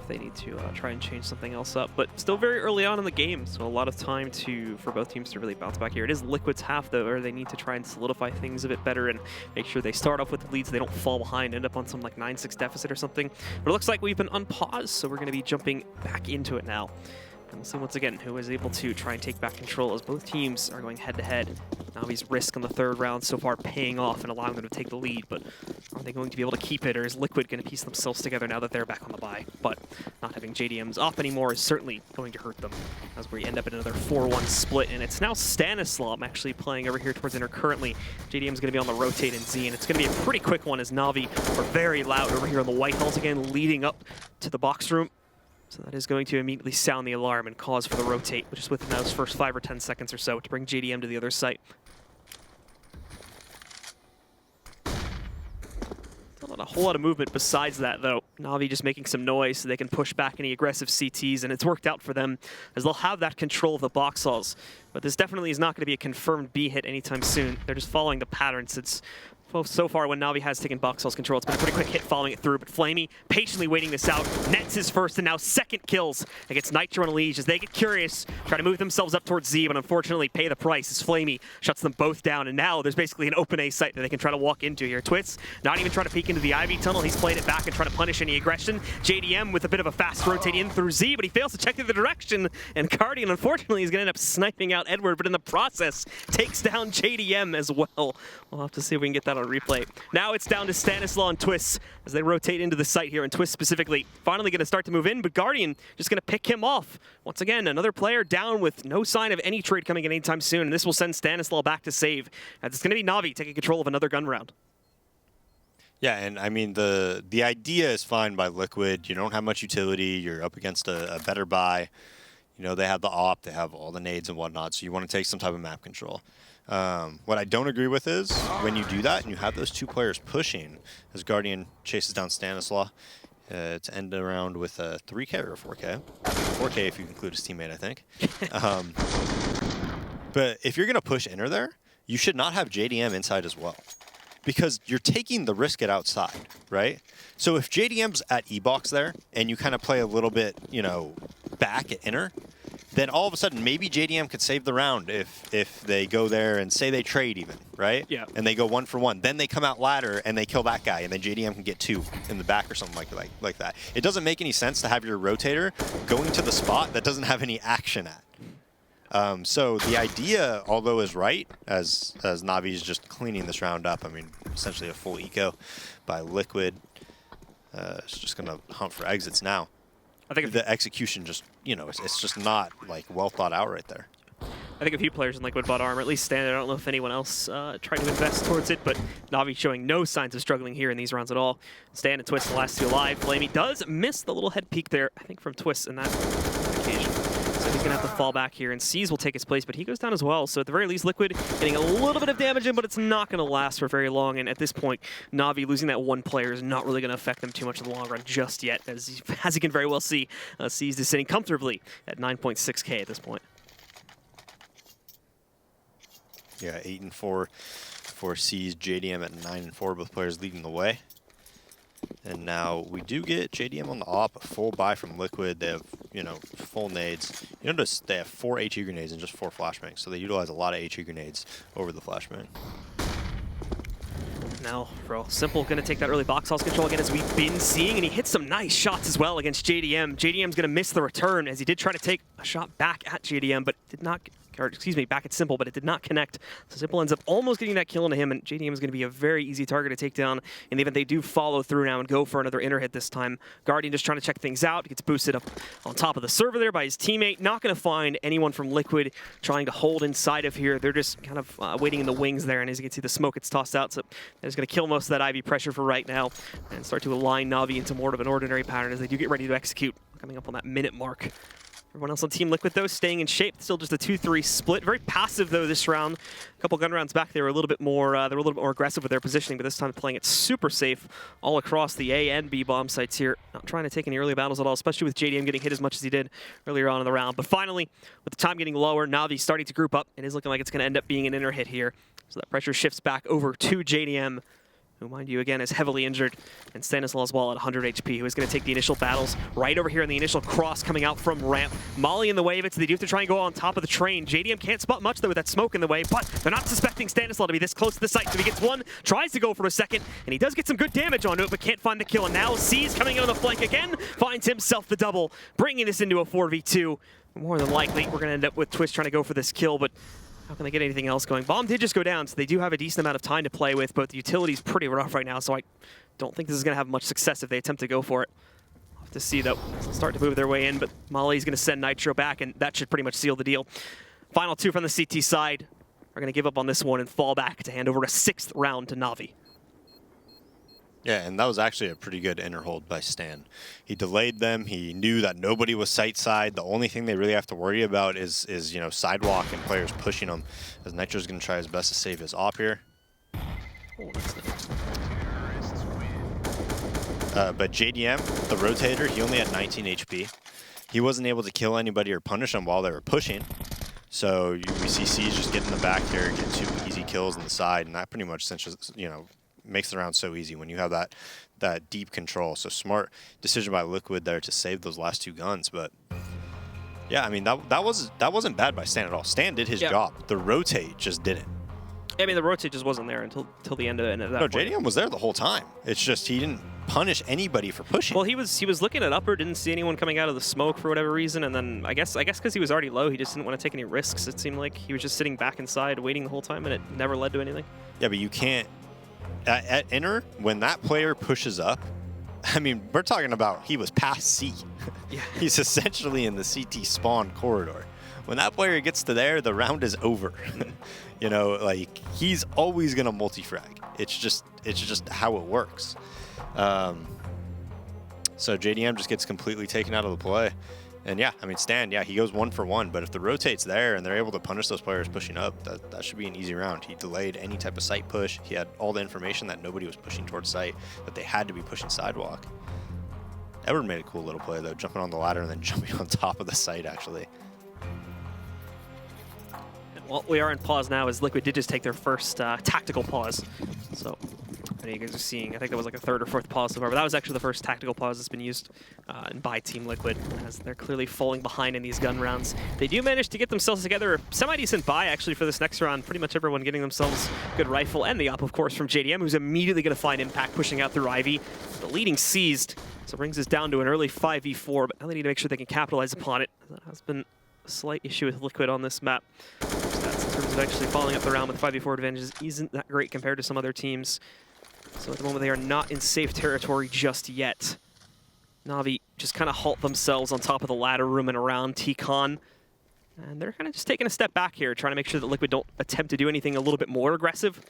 if they need to try and change something else up. But still very early on in the game, so a lot of time for both teams to really bounce back here. It is Liquid's half, though, where they need to try and solidify things a bit better and make sure they start off with the leads, they don't fall behind, end up on some like 9-6 deficit or something. But it looks like we've been unpaused, so we're going to be jumping back into it now. And we'll see once again who is able to try and take back control as both teams are going head-to-head. NaVi's risk on the third round so far paying off and allowing them to take the lead, but are they going to be able to keep it, or is Liquid going to piece themselves together now that they're back on the bye? But not having JDMs off anymore is certainly going to hurt them, as we end up in another 4-1 split, and it's now Stanislaw actually playing over here towards inner currently. JDM's going to be on the rotate in Z, and it's going to be a pretty quick one as NaVi are very loud over here on the White Halls again, leading up to the box room. So that is going to immediately sound the alarm and cause for the rotate, which is within those first 5 or 10 seconds or so to bring JDM to the other site. Not a whole lot of movement besides that, though. NaVi just making some noise so they can push back any aggressive CTs, and it's worked out for them as they'll have that control of the box halls. But this definitely is not going to be a confirmed B hit anytime soon. They're just following the pattern since so far when NaVi has taken box halls control. It's been a pretty quick hit following it through, but Flamey patiently waiting this out, nets his first and now second kills against Nitro and Liege as they get curious, try to move themselves up towards Z, but unfortunately pay the price as Flamey shuts them both down, and now there's basically an open A site that they can try to walk into here. Twits not even trying to peek into the Ivy tunnel, he's played it back and trying to punish any aggression. JDM with a bit of a fast rotate in through Z, but he fails to check the direction, and Guardian unfortunately is going to end up sniping out Edward, but in the process takes down JDM as well. We'll have to see if we can get that on replay. Now it's down to Stanislaw and Twist as they rotate into the site here, and Twist specifically finally going to start to move in, but Guardian just going to pick him off. Once again, another player down with no sign of any trade coming in anytime soon, and this will send Stanislaw back to save. As it's going to be NaVi taking control of another gun round. Yeah, and I mean, the idea is fine by Liquid. You don't have much utility. You're up against a better buy. You know, they have the AWP, they have all the nades and whatnot, so you want to take some type of map control. What I don't agree with is when you do that and you have those two players pushing as Guardian chases down Stanislaw to end the round with a 3K or a 4K. 4K if you include his teammate, I think. But if you're going to push inner there, you should not have JDM inside as well, because you're taking the risk at outside, right? So if JDM's at E-box there and you kind of play a little bit, you know, back at inner, then all of a sudden maybe JDM could save the round if they go there and say they trade even, right? Yeah. And they go 1 for 1. Then they come out ladder and they kill that guy, and then JDM can get 2 in the back or something like that. It doesn't make any sense to have your rotator going to the spot that doesn't have any action at. So the idea, although is right, as NaVi is just cleaning this round up, I mean, essentially a full eco by Liquid. It's just going to hunt for exits now. I think the execution just, you know, it's just not like well thought out right there. I think a few players in Liquid bought armor, at least Standard. I don't know if anyone else tried to invest towards it, but NaVi showing no signs of struggling here in these rounds at all. Stan and Twist, the last two alive. Flamey does miss the little head peek there, I think, from Twist in that occasion. So he's going to have to fall back here, and C's will take his place, but he goes down as well. So at the very least, Liquid getting a little bit of damage in, but it's not going to last for very long. And at this point, NaVi losing that one player is not really going to affect them too much in the long run just yet. As you can very well see, C's is sitting comfortably at 9.6K at this point. Yeah, 8-4 for C's, JDM at 9-4, both players leading the way. And now we do get JDM on the AWP, a full buy from Liquid. They have, you know, full nades. You notice they have 4 HE grenades and just 4 flashbangs, so they utilize a lot of HE grenades over the flashbang. Now, Bro, Simple going to take that early box house control again, as we've been seeing, and he hits some nice shots as well against JDM. JDM's going to miss the return, as he did try to take a shot back at JDM, but did not, or excuse me, back at Simple, but it did not connect. So Simple ends up almost getting that kill into him, and JDM is going to be a very easy target to take down in the event they do follow through now and go for another inner hit this time. Guardian just trying to check things out, gets boosted up on top of the server there by his teammate. Not going to find anyone from Liquid trying to hold inside of here. They're just kind of waiting in the wings there, and as you can see, the smoke gets tossed out, so they're just going to kill most of that Ivy pressure for right now and start to align NaVi into more of an ordinary pattern as they do get ready to execute, coming up on that minute mark. Everyone else on Team Liquid, though, staying in shape. Still just a 2-3 split. Very passive, though, this round. A couple gun rounds back, they were a little bit more aggressive with their positioning, but this time playing it super safe all across the A and B bomb sites here. Not trying to take any early battles at all, especially with JDM getting hit as much as he did earlier on in the round. But finally, with the time getting lower, NaVi starting to group up. It is looking like it's going to end up being an inner hit here. So that pressure shifts back over to JDM, who, mind you, again, is heavily injured, and Stanislaw as well at 100 HP, who is going to take the initial battles right over here in the initial cross coming out from ramp. Molly in the way of it, so they do have to try and go on top of the train. JDM can't spot much, though, with that smoke in the way, but they're not suspecting Stanislaw to be this close to the site, so he gets one, tries to go for a second, and he does get some good damage onto it, but can't find the kill. And now C's coming in on the flank again, finds himself the double, bringing this into a 4v2. More than likely, we're going to end up with Twist trying to go for this kill, but how can they get anything else going? Bomb did just go down, so they do have a decent amount of time to play with, but the utility's pretty rough right now, so I don't think this is going to have much success if they attempt to go for it. We'll have to see, though. They'll start to move their way in, but Molly's going to send Nitro back, and that should pretty much seal the deal. Final two from the CT side are going to give up on this one and fall back to hand over a 6th round to NaVi. Yeah, and that was actually a pretty good inner hold by Stan. He delayed them. He knew that nobody was site side. The only thing they really have to worry about is you know, sidewalk and players pushing them, as Nitro's going to try his best to save his op here. Oh, that's nice. But JDM, the rotator, he only had 19 HP. He wasn't able to kill anybody or punish them while they were pushing. So we see C's just get in the back here, get 2 easy kills on the side, and that pretty much cinches, you know, makes the round so easy when you have that deep control. So smart decision by Liquid there to save those last 2 guns. But yeah, I mean that wasn't bad by Stan at all. Stan did his job. The rotate just didn't. I mean, the rotate just wasn't there until the end of that. No, JDM was there the whole time. It's just he didn't punish anybody for pushing. Well, he was looking at upper, didn't see anyone coming out of the smoke for whatever reason, and then I guess because he was already low, he just didn't want to take any risks. It seemed like he was just sitting back inside waiting the whole time, and it never led to anything. Yeah, but you can't. At inner, when that player pushes up, I mean, we're talking about he was past C. Yeah. He's essentially in the CT spawn corridor. When that player gets to there, the round is over. You know, like, he's always going to multi-frag. It's just how it works. So JDM just gets completely taken out of the play. And yeah, I mean, Stan, yeah, he goes 1 for 1, but if the rotate's there and they're able to punish those players pushing up, that should be an easy round. He delayed any type of site push. He had all the information that nobody was pushing towards site, that they had to be pushing sidewalk. Edward made a cool little play, though, jumping on the ladder and then jumping on top of the site, actually. Well, we are in pause now as Liquid did just take their first tactical pause. So I know you guys are seeing, I think that was like a 3rd or 4th pause so far, but that was actually the first tactical pause that's been used by Team Liquid, as they're clearly falling behind in these gun rounds. They do manage to get themselves together a semi-decent buy, actually, for this next round. Pretty much everyone getting themselves a good rifle, and the op, of course, from JDM, who's immediately going to find impact pushing out through Ivy. The leading seized, so brings us down to an early 5v4, but now they need to make sure they can capitalize upon it. That has been a slight issue with Liquid on this map. Stats in terms of actually following up the round with 5v4 advantages isn't that great compared to some other teams. So at the moment, they are not in safe territory just yet. NaVi just kind of halt themselves on top of the ladder room and around T-Con. And they're kind of just taking a step back here, trying to make sure that Liquid don't attempt to do anything a little bit more aggressive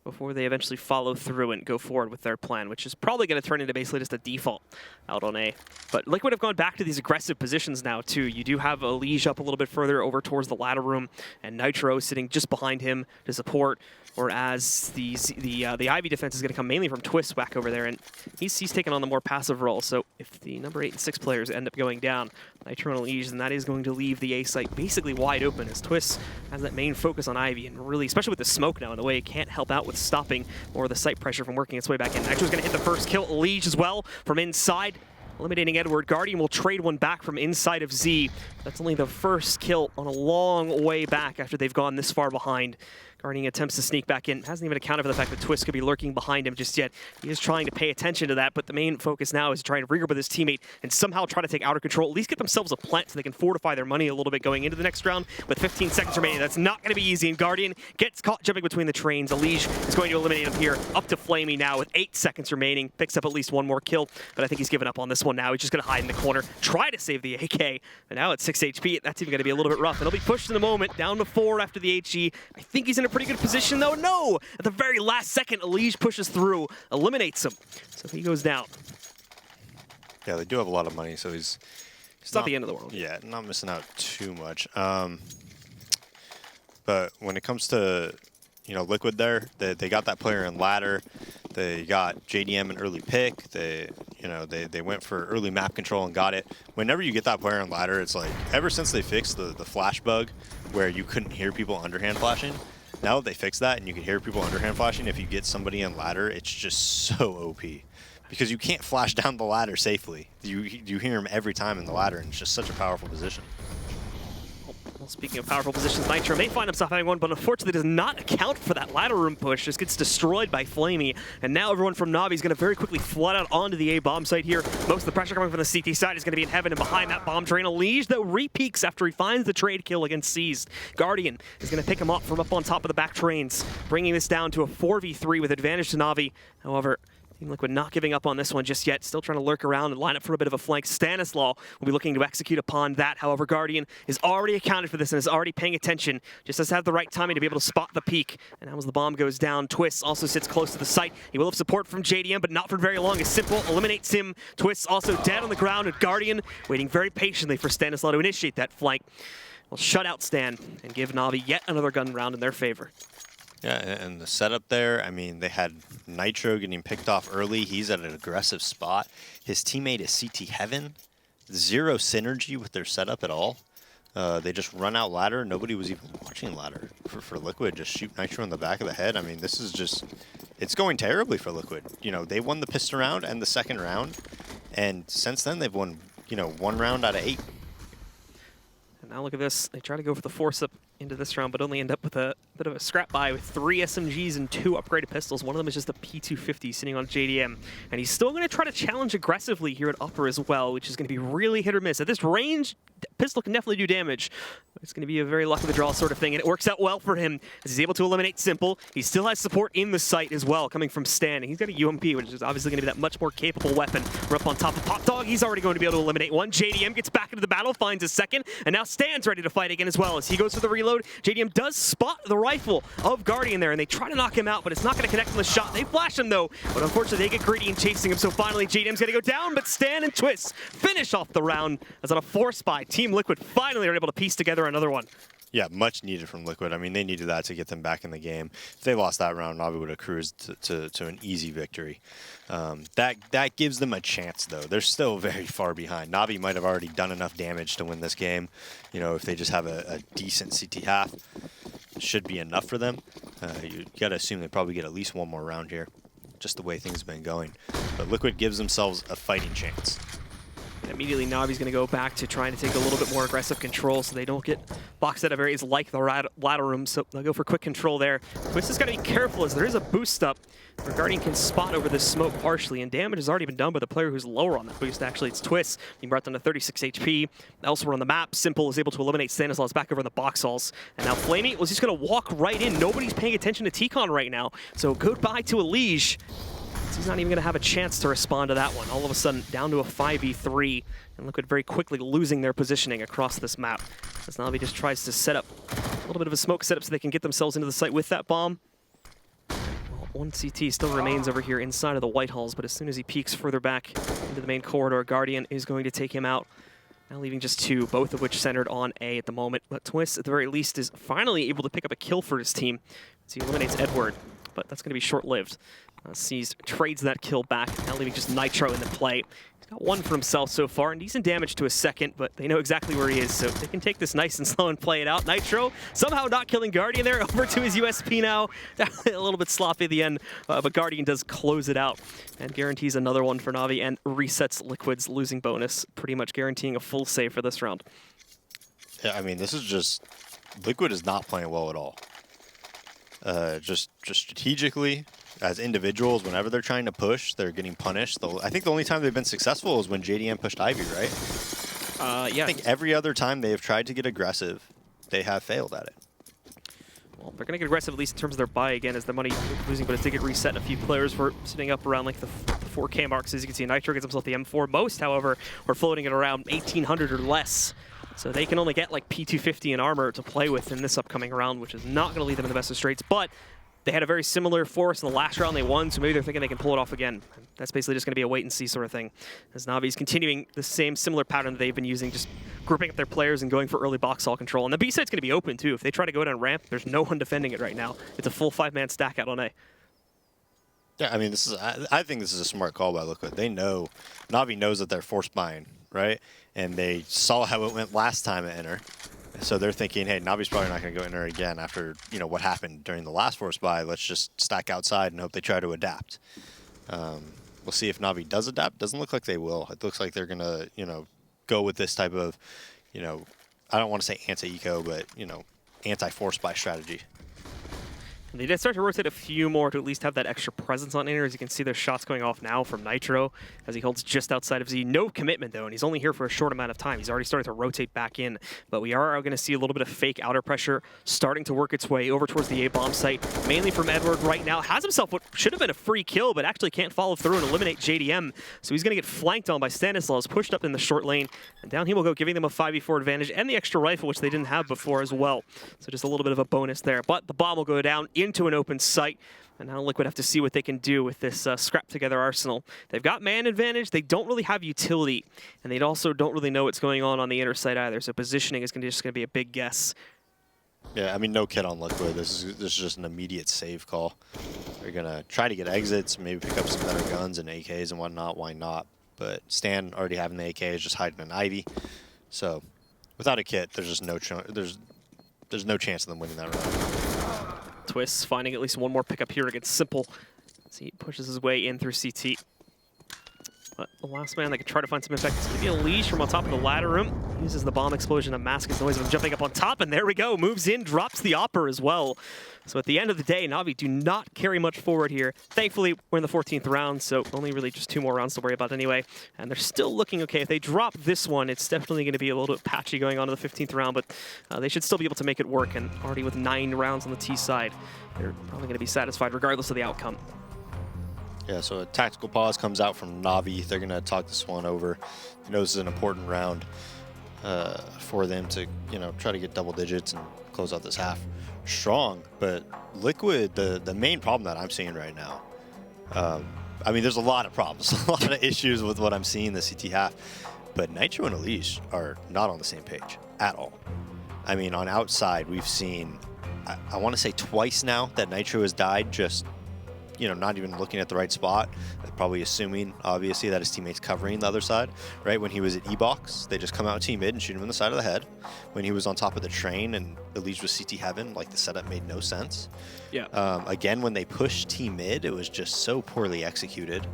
before they eventually follow through and go forward with their plan, which is probably going to turn into basically just a default out on A. But Liquid have gone back to these aggressive positions now, too. You do have a Liege up a little bit further over towards the ladder room, and Nitro sitting just behind him to support, whereas the Ivy defense is going to come mainly from Twist back over there, and he's taken on the more passive role. So if the number 8 and 6 players end up going down, Nitro and Liege, then that is going to leave the A site basically wide open, as Twist has that main focus on Ivy, and really, especially with the smoke now in the way, it can't help out with stopping more of the site pressure from working its way back in. Nitro's going to hit the first kill. Liege as well from inside, eliminating Edward. Guardian will trade one back from inside of Z. That's only the first kill on a long way back after they've gone this far behind. Guardian attempts to sneak back in. Hasn't even accounted for the fact that Twist could be lurking behind him just yet. He is trying to pay attention to that, but the main focus now is trying to regroup with his teammate and somehow try to take outer control, at least get themselves a plant so they can fortify their money a little bit going into the next round with 15 seconds remaining. That's not going to be easy, and Guardian gets caught jumping between the trains. Liege is going to eliminate him here, up to Flamey now with 8 seconds remaining. Picks up at least one more kill, but I think he's given up on this one now. He's just going to hide in the corner, try to save the AK, but now at 6 HP, that's even going to be a little bit rough. And he'll be pushed in the moment, down to 4 after the HE. I think he's in a pretty good position, though. No! At the very last second, Liege pushes through, eliminates him. So he goes down. Yeah, they do have a lot of money, so he's not the end of the world. Yeah, not missing out too much. But when it comes to, you know, Liquid there, they got that player in ladder. They got JDM an early pick. They went for early map control and got it. Whenever you get that player in ladder, it's like, ever since they fixed the flash bug where you couldn't hear people underhand flashing, Now that they fixed that, and you can hear people underhand flashing, if you get somebody in ladder, it's just so OP. Because you can't flash down the ladder safely. You hear him every time in the ladder, and it's just such a powerful position. Well, speaking of powerful positions, Nitro may find himself having one, but unfortunately does not account for that ladder room push. Just gets destroyed by Flamey, and now everyone from NaVi is going to very quickly flood out onto the A bomb site here. Most of the pressure coming from the CT side is going to be in heaven, and behind that bomb train, Elige, though, re-peaks after he finds the trade kill against Seized. Guardian is going to pick him up from up on top of the back trains, bringing this down to a 4v3 with advantage to NaVi. However, Team Liquid not giving up on this one just yet, still trying to lurk around and line up for a bit of a flank. Stanislaw will be looking to execute upon that. However, Guardian is already accounted for this and is already paying attention. Just has to have the right timing to be able to spot the peak. And now as the bomb goes down, Twist also sits close to the site. He will have support from JDM, but not for very long as Simple eliminates him. Twist also dead on the ground, and Guardian waiting very patiently for Stanislaw to initiate that flank. Will shut out Stan and give NaVi yet another gun round in their favor. Yeah, and the setup there, I mean, they had Nitro getting picked off early. He's at an aggressive spot. His teammate is CT Heaven. Zero synergy with their setup at all. They just run out ladder. Nobody was even watching ladder for Liquid. Just shoot Nitro in the back of the head. I mean, this is just, it's going terribly for Liquid. You know, they won the pistol round and the second round. And since then, they've won, you know, 1 round out of 8. And now look at this. They try to go for the force-up into this round, but only end up with a bit of a scrap buy with 3 SMGs and 2 upgraded pistols. One of them is just a P250 sitting on JDM. And he's still going to try to challenge aggressively here at upper as well, which is going to be really hit or miss. At this range, pistol can definitely do damage. It's going to be a very luck of the draw sort of thing, and it works out well for him as he's able to eliminate Simple. He still has support in the site as well, coming from Stan. He's got a UMP, which is obviously going to be that much more capable weapon. We're up on top of Pop Dog. He's already going to be able to eliminate one. JDM gets back into the battle, finds a second, and now Stan's ready to fight again as well. As he goes for the reload, JDM does spot the rifle of Guardian there, and they try to knock him out, but it's not going to connect on the shot. They flash him, though, but unfortunately, they get greedy in chasing him, so finally, JDM's going to go down, but Stan and Twist finish off the round as on a force buy. Team Liquid finally are able to piece together another one. Yeah, much needed from Liquid. I mean, they needed that to get them back in the game. If they lost that round, NaVi would have cruised to an easy victory. That gives them a chance, though. They're still very far behind. NaVi might have already done enough damage to win this game. You know, if they just have a decent CT half, it should be enough for them. You got to assume they probably get at least 1 more round here, just the way things have been going. But Liquid gives themselves a fighting chance. And immediately Navi's going to go back to trying to take a little bit more aggressive control so they don't get boxed out of areas like the ladder room. So they'll go for quick control there. Twist has got to be careful as there is a boost up. The Guardian can spot over this smoke partially, and damage has already been done by the player who's lower on that boost. Actually, it's Twist. He brought down to 36 HP. Elsewhere on the map, Simple is able to eliminate Stanislaus back over in the box halls. And now Flamey was just going to walk right in. Nobody's paying attention to T-Con right now. So goodbye to Elige. He's not even going to have a chance to respond to that one. All of a sudden, down to a 5v3, and Liquid very quickly losing their positioning across this map. As NaVi just tries to set up a little bit of a smoke setup so they can get themselves into the site with that bomb. Well, one CT still remains over here inside of the White Halls, but as soon as he peeks further back into the main corridor, Guardian is going to take him out. Now leaving just 2, both of which centered on A at the moment. But Twist, at the very least, is finally able to pick up a kill for his team as he eliminates Edward, but that's going to be short-lived. Seized trades that kill back, now leaving just Nitro in the play. He's got 1 for himself so far, and decent damage to a second, but they know exactly where he is, so they can take this nice and slow and play it out. Nitro somehow not killing Guardian there, over to his USP now. A little bit sloppy at the end, but Guardian does close it out and guarantees another one for NaVi and resets Liquid's losing bonus, pretty much guaranteeing a full save for this round. Yeah, I mean, this is just, Liquid is not playing well at all. Just strategically, as individuals, whenever they're trying to push, they're getting punished. I think the only time they've been successful is when JDM pushed Ivy, right? Yeah. I think every other time they have tried to get aggressive, they have failed at it. Well, they're going to get aggressive, at least in terms of their buy again, as the money losing, but it's to get reset. A few players were sitting up around like the 4K marks. As you can see, Nitro gets himself the M4. Most, however, are floating at around 1,800 or less. So they can only get like P250 in armor to play with in this upcoming round, which is not going to lead them in the best of straights. But they had a very similar force in the last round they won, so maybe they're thinking they can pull it off again. That's basically just going to be a wait-and-see sort of thing, as Navi's continuing the same similar pattern that they've been using, just grouping up their players and going for early box hall control. And the B-site's going to be open, too. If they try to go down ramp, there's no one defending it right now. It's a full 5-man stack out on A. Yeah, I mean, this is. I think this is a smart call by Liquid. They know, Navi knows that they're force buying, right? And they saw how it went last time at Enter. So they're thinking, hey, Navi's probably not going to go in there again after, you know, what happened during the last force buy. Let's just stack outside and hope they try to adapt. We'll see if Navi does adapt. Doesn't look like they will. It looks like they're going to, you know, go with this type of, you know, I don't want to say anti-eco, but, you know, anti-force buy strategy. They did start to rotate a few more to at least have that extra presence on inner. As you can see, there's shots going off now from Nitro as he holds just outside of Z. No commitment, though, and he's only here for a short amount of time. He's already started to rotate back in, but we are going to see a little bit of fake outer pressure starting to work its way over towards the A-bomb site, mainly from Edward right now. Has himself what should have been a free kill, but actually can't follow through and eliminate JDM. So he's going to get flanked on by Stanislaus, pushed up in the short lane, and down he will go, giving them a 5v4 advantage and the extra rifle, which they didn't have before as well. So just a little bit of a bonus there, but the bomb will go down into an open site. And now Liquid have to see what they can do with this scrap together arsenal. They've got man advantage. They don't really have utility, and they also don't really know what's going on the inner side either. So positioning is just going to be a big guess. Yeah, I mean, no kid on Liquid. This is just an immediate save call. They're gonna try to get exits, maybe pick up some better guns and AKs and whatnot. Why not? But Stan already having the AK is just hiding an Ivy. So without a kit, there's just there's no chance of them winning that round. Twist finding at least one more pickup here against Simple as he pushes his way in through CT. But the last man that could try to find some impact is going to be a leash from on top of the ladder room. Uses the bomb explosion to mask his noise of him jumping up on top, and there we go. Moves in, drops the Opper as well. So at the end of the day, Navi do not carry much forward here. Thankfully, we're in the 14th round, so only really just 2 more rounds to worry about anyway. And they're still looking okay. If they drop this one, it's definitely going to be a little bit patchy going on to the 15th round, but they should still be able to make it work. And already with 9 rounds on the T side, they're probably going to be satisfied regardless of the outcome. Yeah, so a tactical pause comes out from Navi. They're going to talk this one over. They know this is an important round for them to, you know, try to get double digits and close out this half strong. But Liquid, the main problem that I'm seeing right now, I mean, there's a lot of problems, a lot of issues with what I'm seeing in the CT half. But Nitro and Elise are not on the same page at all. I mean, on outside, we've seen, I want to say twice now that Nitro has died just, you know, not even looking at the right spot, probably assuming, obviously, that his teammate's covering the other side, right? When he was at E-Box, they just come out team mid and shoot him in the side of the head. When he was on top of the train and Elise was CT heaven, like, the setup made no sense. Yeah. Again, when they pushed team mid, it was just so poorly executed.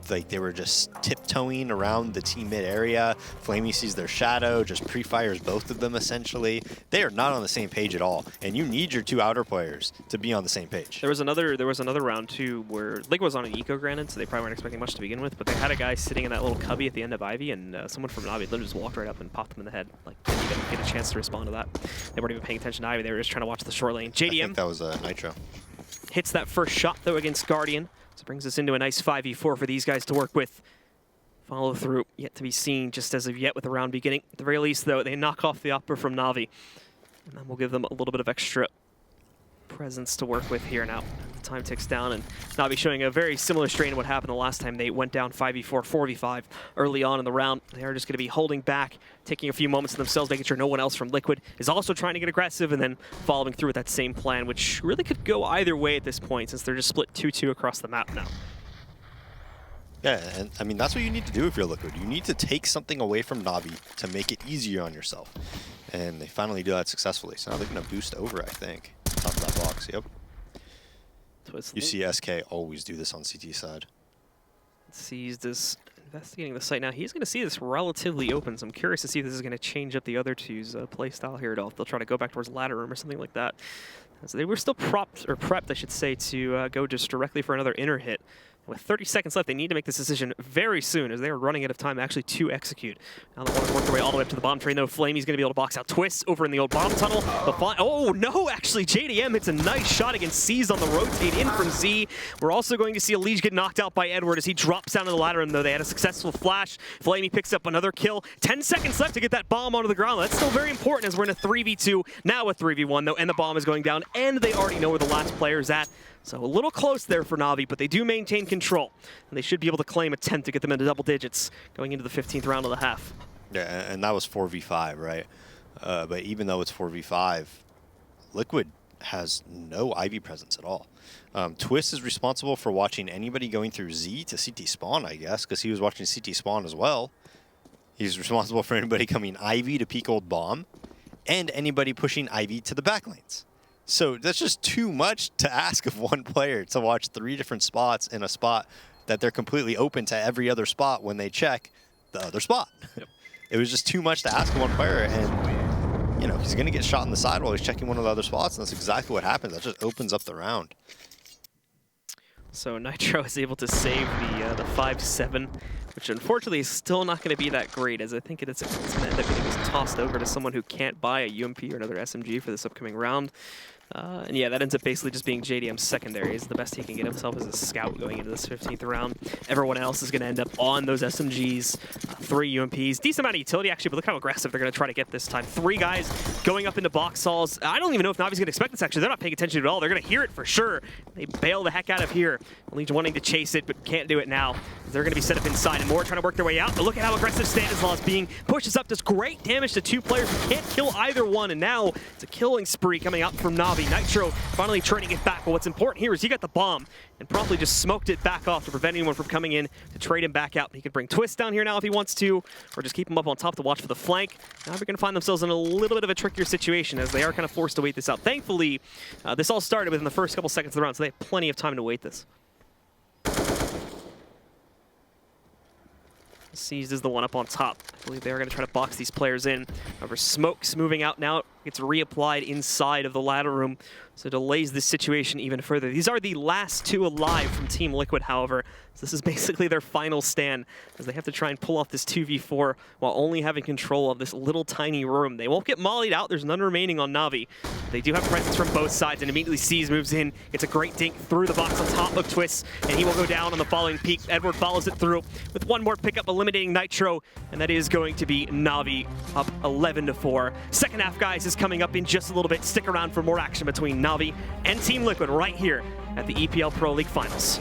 They were just tiptoeing around the team mid area. Flamey sees their shadow, just pre-fires both of them essentially. They are not on the same page at all, and you need your 2 outer players to be on the same page. There was another round too where Liquid was on an eco, granted, so they probably weren't expecting much to begin with, but they had a guy sitting in that little cubby at the end of Ivy, and someone from Navi literally just walked right up and popped him in the head. Like, didn't even get a chance to respond to that. They weren't even paying attention to Ivy. They were just trying to watch the short lane. JDM. I think that was Nitro. Hits that first shot though against Guardian. So brings us into a nice 5v4 for these guys to work with. Follow through, yet to be seen just as of yet with the round beginning. At the very least, though, they knock off the upper from Navi. And then we'll give them a little bit of extra presence to work with here now. The time ticks down, and Navi showing a very similar strain to what happened the last time they went down 5v4, 4v5 early on in the round. They are just going to be holding back, taking a few moments to themselves, making sure no one else from Liquid is also trying to get aggressive, and then following through with that same plan, which really could go either way at this point, since they're just split 2-2 across the map now. Yeah, and I mean, that's what you need to do if you're Liquid. You need to take something away from Navi to make it easier on yourself. And they finally do that successfully. So now they're going to boost over, I think. Top of that box, yep. You see SK always do this on CT side. Seized is investigating the site now. He's going to see this relatively open, so I'm curious to see if this is going to change up the other two's play style here at all. If they'll try to go back towards ladder room or something like that. So they were still prepped, I should say, to go just directly for another inner hit. With 30 seconds left, they need to make this decision very soon, as they are running out of time actually to execute. Now they want to work their way all the way up to the bomb train, though. Flamey's going to be able to box out Twist over in the old bomb tunnel. Oh, no, actually, JDM hits a nice shot against Seized on the rotate in from Z. We're also going to see a Liege get knocked out by Edward as he drops down to the ladder, and though they had a successful flash, Flamey picks up another kill. 10 seconds left to get that bomb onto the ground. That's still very important as we're in a 3v2, now a 3v1, though, and the bomb is going down, and they already know where the last player is at. So a little close there for Navi, but they do maintain control. And they should be able to claim a 10th to get them into double digits going into the 15th round of the half. Yeah, and that was 4v5, right? But even though it's 4v5, Liquid has no Ivy presence at all. Twist is responsible for watching anybody going through Z to CT spawn, I guess, because he was watching CT spawn as well. He's responsible for anybody coming Ivy to peek old bomb. and anybody pushing Ivy to the back lanes. So that's just too much to ask of one player to watch 3 different spots in a spot that they're completely open to every other spot when they check the other spot. Yep. It was just too much to ask of one player, and you know, he's going to get shot in the side while he's checking one of the other spots, and that's exactly what happens. That just opens up the round. So Nitro is able to save the 5-7, which unfortunately is still not going to be that great, as I think it's going to end up getting tossed over to someone who can't buy a UMP or another SMG for this upcoming round. And yeah, that ends up basically just being JDM's secondary. Is the best he can get himself as a scout going into this 15th round. Everyone else is going to end up on those SMGs, 3 UMPs. Decent amount of utility, actually, but look how aggressive they're going to try to get this time. 3 guys going up into box halls. I don't even know if Navi's going to expect this, actually. They're not paying attention at all. They're going to hear it for sure. They bail the heck out of here. Legion wanting to chase it, but can't do it now. They're going to be set up inside, and more trying to work their way out. But look at how aggressive Stanislaw is being. Pushes up, does great damage to 2 players who can't kill either one, and now it's a killing spree coming out from Navi. Nitro finally trading it back, but what's important here is he got the bomb and promptly just smoked it back off to prevent anyone from coming in to trade him back out. He could bring Twist down here now if he wants to, or just keep him up on top to watch for the flank. Now they're going to find themselves in a little bit of a trickier situation as they are kind of forced to wait this out. Thankfully, this all started within the first couple seconds of the round, so they have plenty of time to wait this. Seized is the one up on top. I believe they are going to try to box these players in. However, Smoke's moving out now. Gets reapplied inside of the ladder room, so delays this situation even further. These are the last 2 alive from Team Liquid, however. So this is basically their final stand, as they have to try and pull off this 2v4 while only having control of this little tiny room. They won't get mollied out. There's none remaining on Navi. They do have presence from both sides, and immediately Seas moves in. It's a great dink through the box on top of Twist, and he will go down on the following peak. Edward follows it through with one more pickup, eliminating Nitro, and that is going to be Navi up 11-4. Second half, guys, is coming up in just a little bit. Stick around for more action between Navi and Team Liquid right here at the EPL Pro League Finals.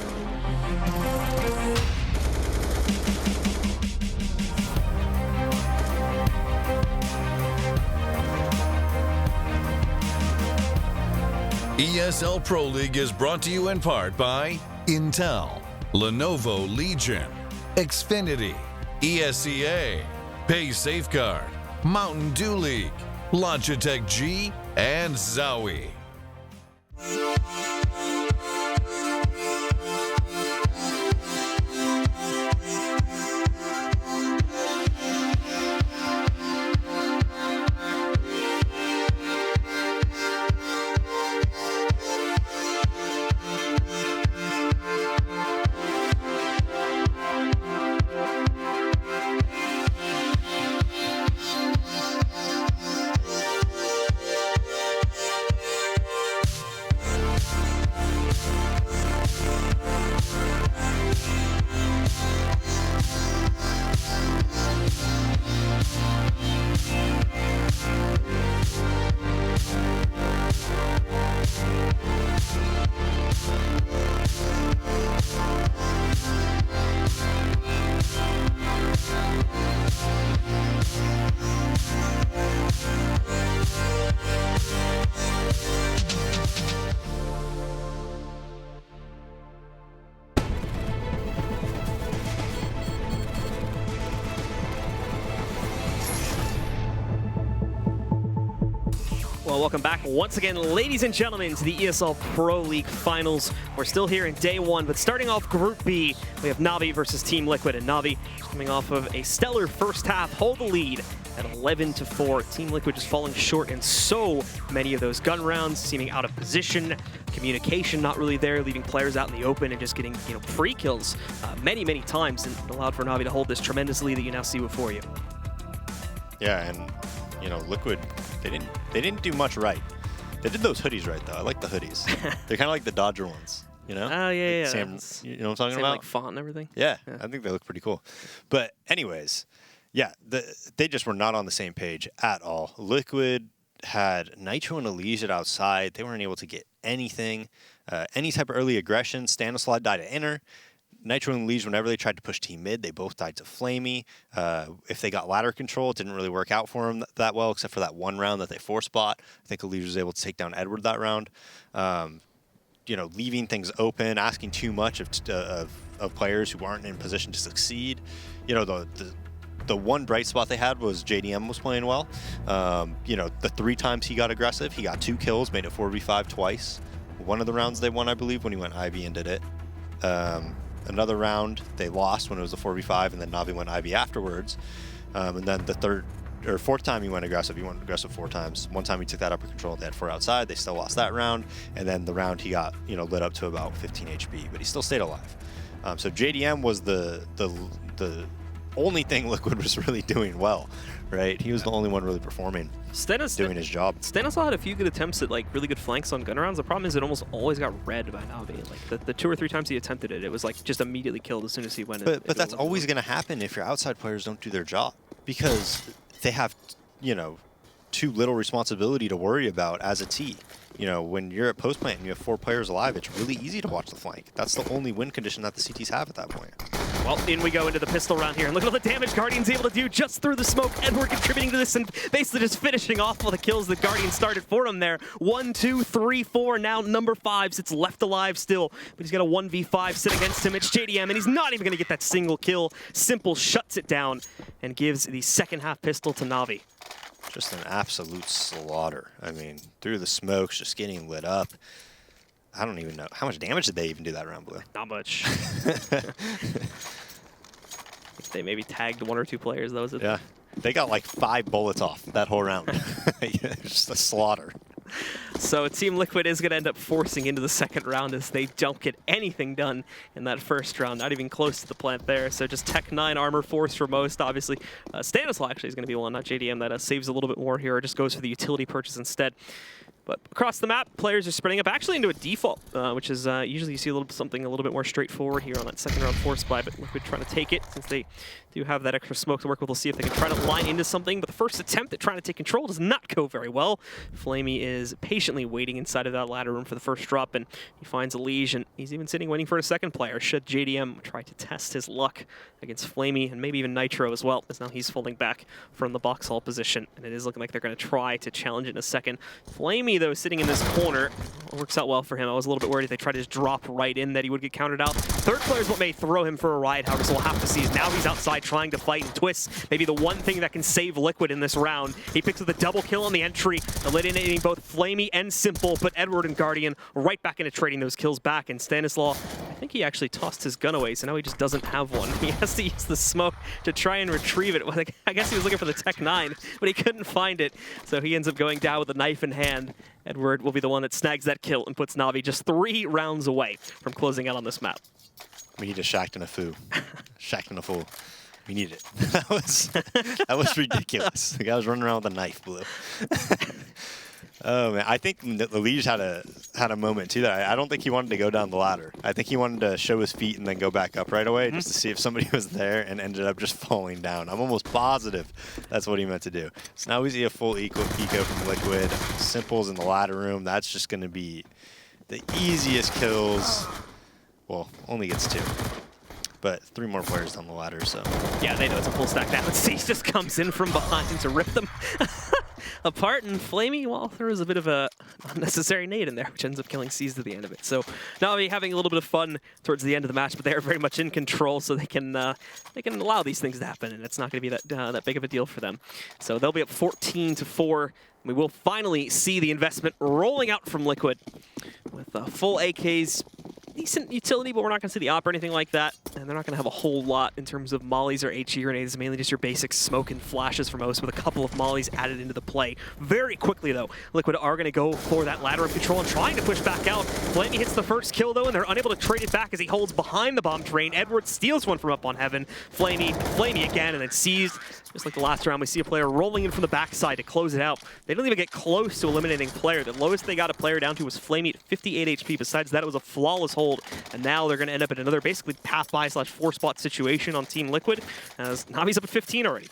ESL Pro League is brought to you in part by Intel, Lenovo Legion, Xfinity, ESCA, Pay Safeguard, Mountain Dew League, Logitech G, and Zowie. Well, welcome back once again, ladies and gentlemen, to the ESL Pro League Finals. We're still here in day 1, but starting off Group B, we have NaVi versus Team Liquid, and NaVi coming off of a stellar first half, hold the lead at 11-4. Team Liquid just falling short in so many of those gun rounds, seeming out of position, communication not really there, leaving players out in the open and just getting free kills many times, and allowed for NaVi to hold this tremendous lead that you now see before you. Yeah, and Liquid, they didn't do much right. They did those hoodies right though. I like the hoodies. They're kind of like the Dodger ones, Oh yeah, like Sam, you know what I'm talking same, about? Like font and everything. Yeah, I think they look pretty cool. But anyways, yeah, they just were not on the same page at all. Liquid had Nitro and Elysian outside. They weren't able to get anything, any type of early aggression. Stanislaw died at inner. Nitro and Elysian, whenever they tried to push team mid, they both died to Flamey. If they got ladder control, it didn't really work out for them that well, except for that one round that they force bot. I think Elysian was able to take down Edward that round. Leaving things open, asking too much of players who aren't in position to succeed. The the one bright spot they had was JDM was playing well. You know, the 3 times he got aggressive, he got 2 kills, made it 4v5 twice. One of the rounds they won, I believe, when he went Ivy and did it. Another round they lost when it was a 4v5, and then NaVi went Ivy afterwards. And then the 3rd or 4th time he went aggressive. He went aggressive 4 times. One time he took that upper control. They had 4 outside. They still lost that round. And then the round he got, you know, lit up to about 15 HP, but he still stayed alive. So JDM was the only thing Liquid was really doing well, right? He was the only one really performing, doing his job. Stanislaw had a few good attempts at like really good flanks on gun rounds. The problem is it almost always got read by NaVi. Like the 2 or 3 times he attempted it, it was like just immediately killed as soon as he went in. But that's always going to happen if your outside players don't do their job, because they have, you know, too little responsibility to worry about as a T. You know, when you're at post plant and you have 4 players alive, it's really easy to watch the flank. That's the only win condition that the CTs have at that point. Well, in we go into the pistol round here, and look at all the damage Guardian's able to do just through the smoke. Edward contributing to this and basically just finishing off all the kills that Guardian started for him there. 1, 2, 3, 4. Now number 5 sits left alive still, but he's got a 1v5 sit against him. It's JDM, and he's not even going to get that single kill. Simple shuts it down and gives the second half pistol to NaVi. Just an absolute slaughter. I mean, through the smokes, just getting lit up. I don't even know. How much damage did they even do that round, Blue? Not much. They maybe tagged 1 or 2 players. That was it. Yeah. They got like 5 bullets off that whole round. Just a slaughter. So Team Liquid is going to end up forcing into the second round as they don't get anything done in that first round. Not even close to the plant there. So just Tech 9 Armor Force for most, obviously. Stanislaw actually is going to be one, not JDM, that saves a little bit more here or just goes for the utility purchase instead. But across the map, players are spreading up actually into a default, which is usually you see something a little bit more straightforward here on that second round force buy, but Liquid trying to take it since they do have that extra smoke to work with. We'll see if they can try to line into something, but the first attempt at trying to take control does not go very well. Flamey is patiently waiting inside of that ladder room for the first drop, and he finds a Liege, and he's even sitting waiting for a second player. Should JDM try to test his luck against Flamey and maybe even Nitro as well, as now he's falling back from the box hall position, and it is looking like they're going to try to challenge it in a second. Flamey, though, sitting in this corner, works out well for him. I was a little bit worried if they tried to just drop right in that he would get countered out. Third player is what may throw him for a ride, however, so we'll have to see. Now he's outside trying to fight and twist. Maybe the one thing that can save Liquid in this round. He picks up the double kill on the entry, eliminating both Flamey and Simple, but Edward and Guardian right back into trading those kills back, and Stanislaw, I think he actually tossed his gun away, so now he just doesn't have one. He has to use the smoke to try and retrieve it. I guess he was looking for the Tech 9, but he couldn't find it, so he ends up going down with a knife in hand. Edward will be the one that snags that kill and puts NaVi just 3 rounds away from closing out on this map. We need a Shacked and a Foo. Shacked and a Fool. We need it. That was ridiculous. The guy was running around with a knife, Blue. Oh man, I think the Liege had a moment too. That I don't think he wanted to go down the ladder. I think he wanted to show his feet and then go back up right away just to see if somebody was there, and ended up just falling down. I'm almost positive that's what he meant to do. So now we see a full eco from Liquid. Simple's in the ladder room. That's just going to be the easiest kills. Well, only gets 2. But 3 more players down the ladder, so. Yeah, they know it's a full stack now. And Cease just comes in from behind to rip them apart, and Flamey, well, throws a bit of a unnecessary nade in there, which ends up killing Cease at the end of it. So NaVi having a little bit of fun towards the end of the match, but they are very much in control, so they can allow these things to happen, and it's not going to be that big of a deal for them. So they'll be up 14-4. We will finally see the investment rolling out from Liquid with full AKs. Decent utility, but we're not going to see the op or anything like that. And they're not going to have a whole lot in terms of mollies or HE grenades. Mainly just your basic smoke and flashes for most, with a couple of mollies added into the play. Very quickly, though, Liquid are going to go for that ladder of control and trying to push back out. Flamey hits the first kill, though, and they're unable to trade it back as he holds behind the bomb train. Edward steals one from up on Heaven. Flamey again, and then seized. Just like the last round, we see a player rolling in from the backside to close it out. They don't even get close to eliminating player. The lowest they got a player down to was Flamey at 58 HP. Besides that, it was a flawless hold. And now they're going to end up in another basically path buy / 4-spot situation on Team Liquid, as NaVi's up at 15 already.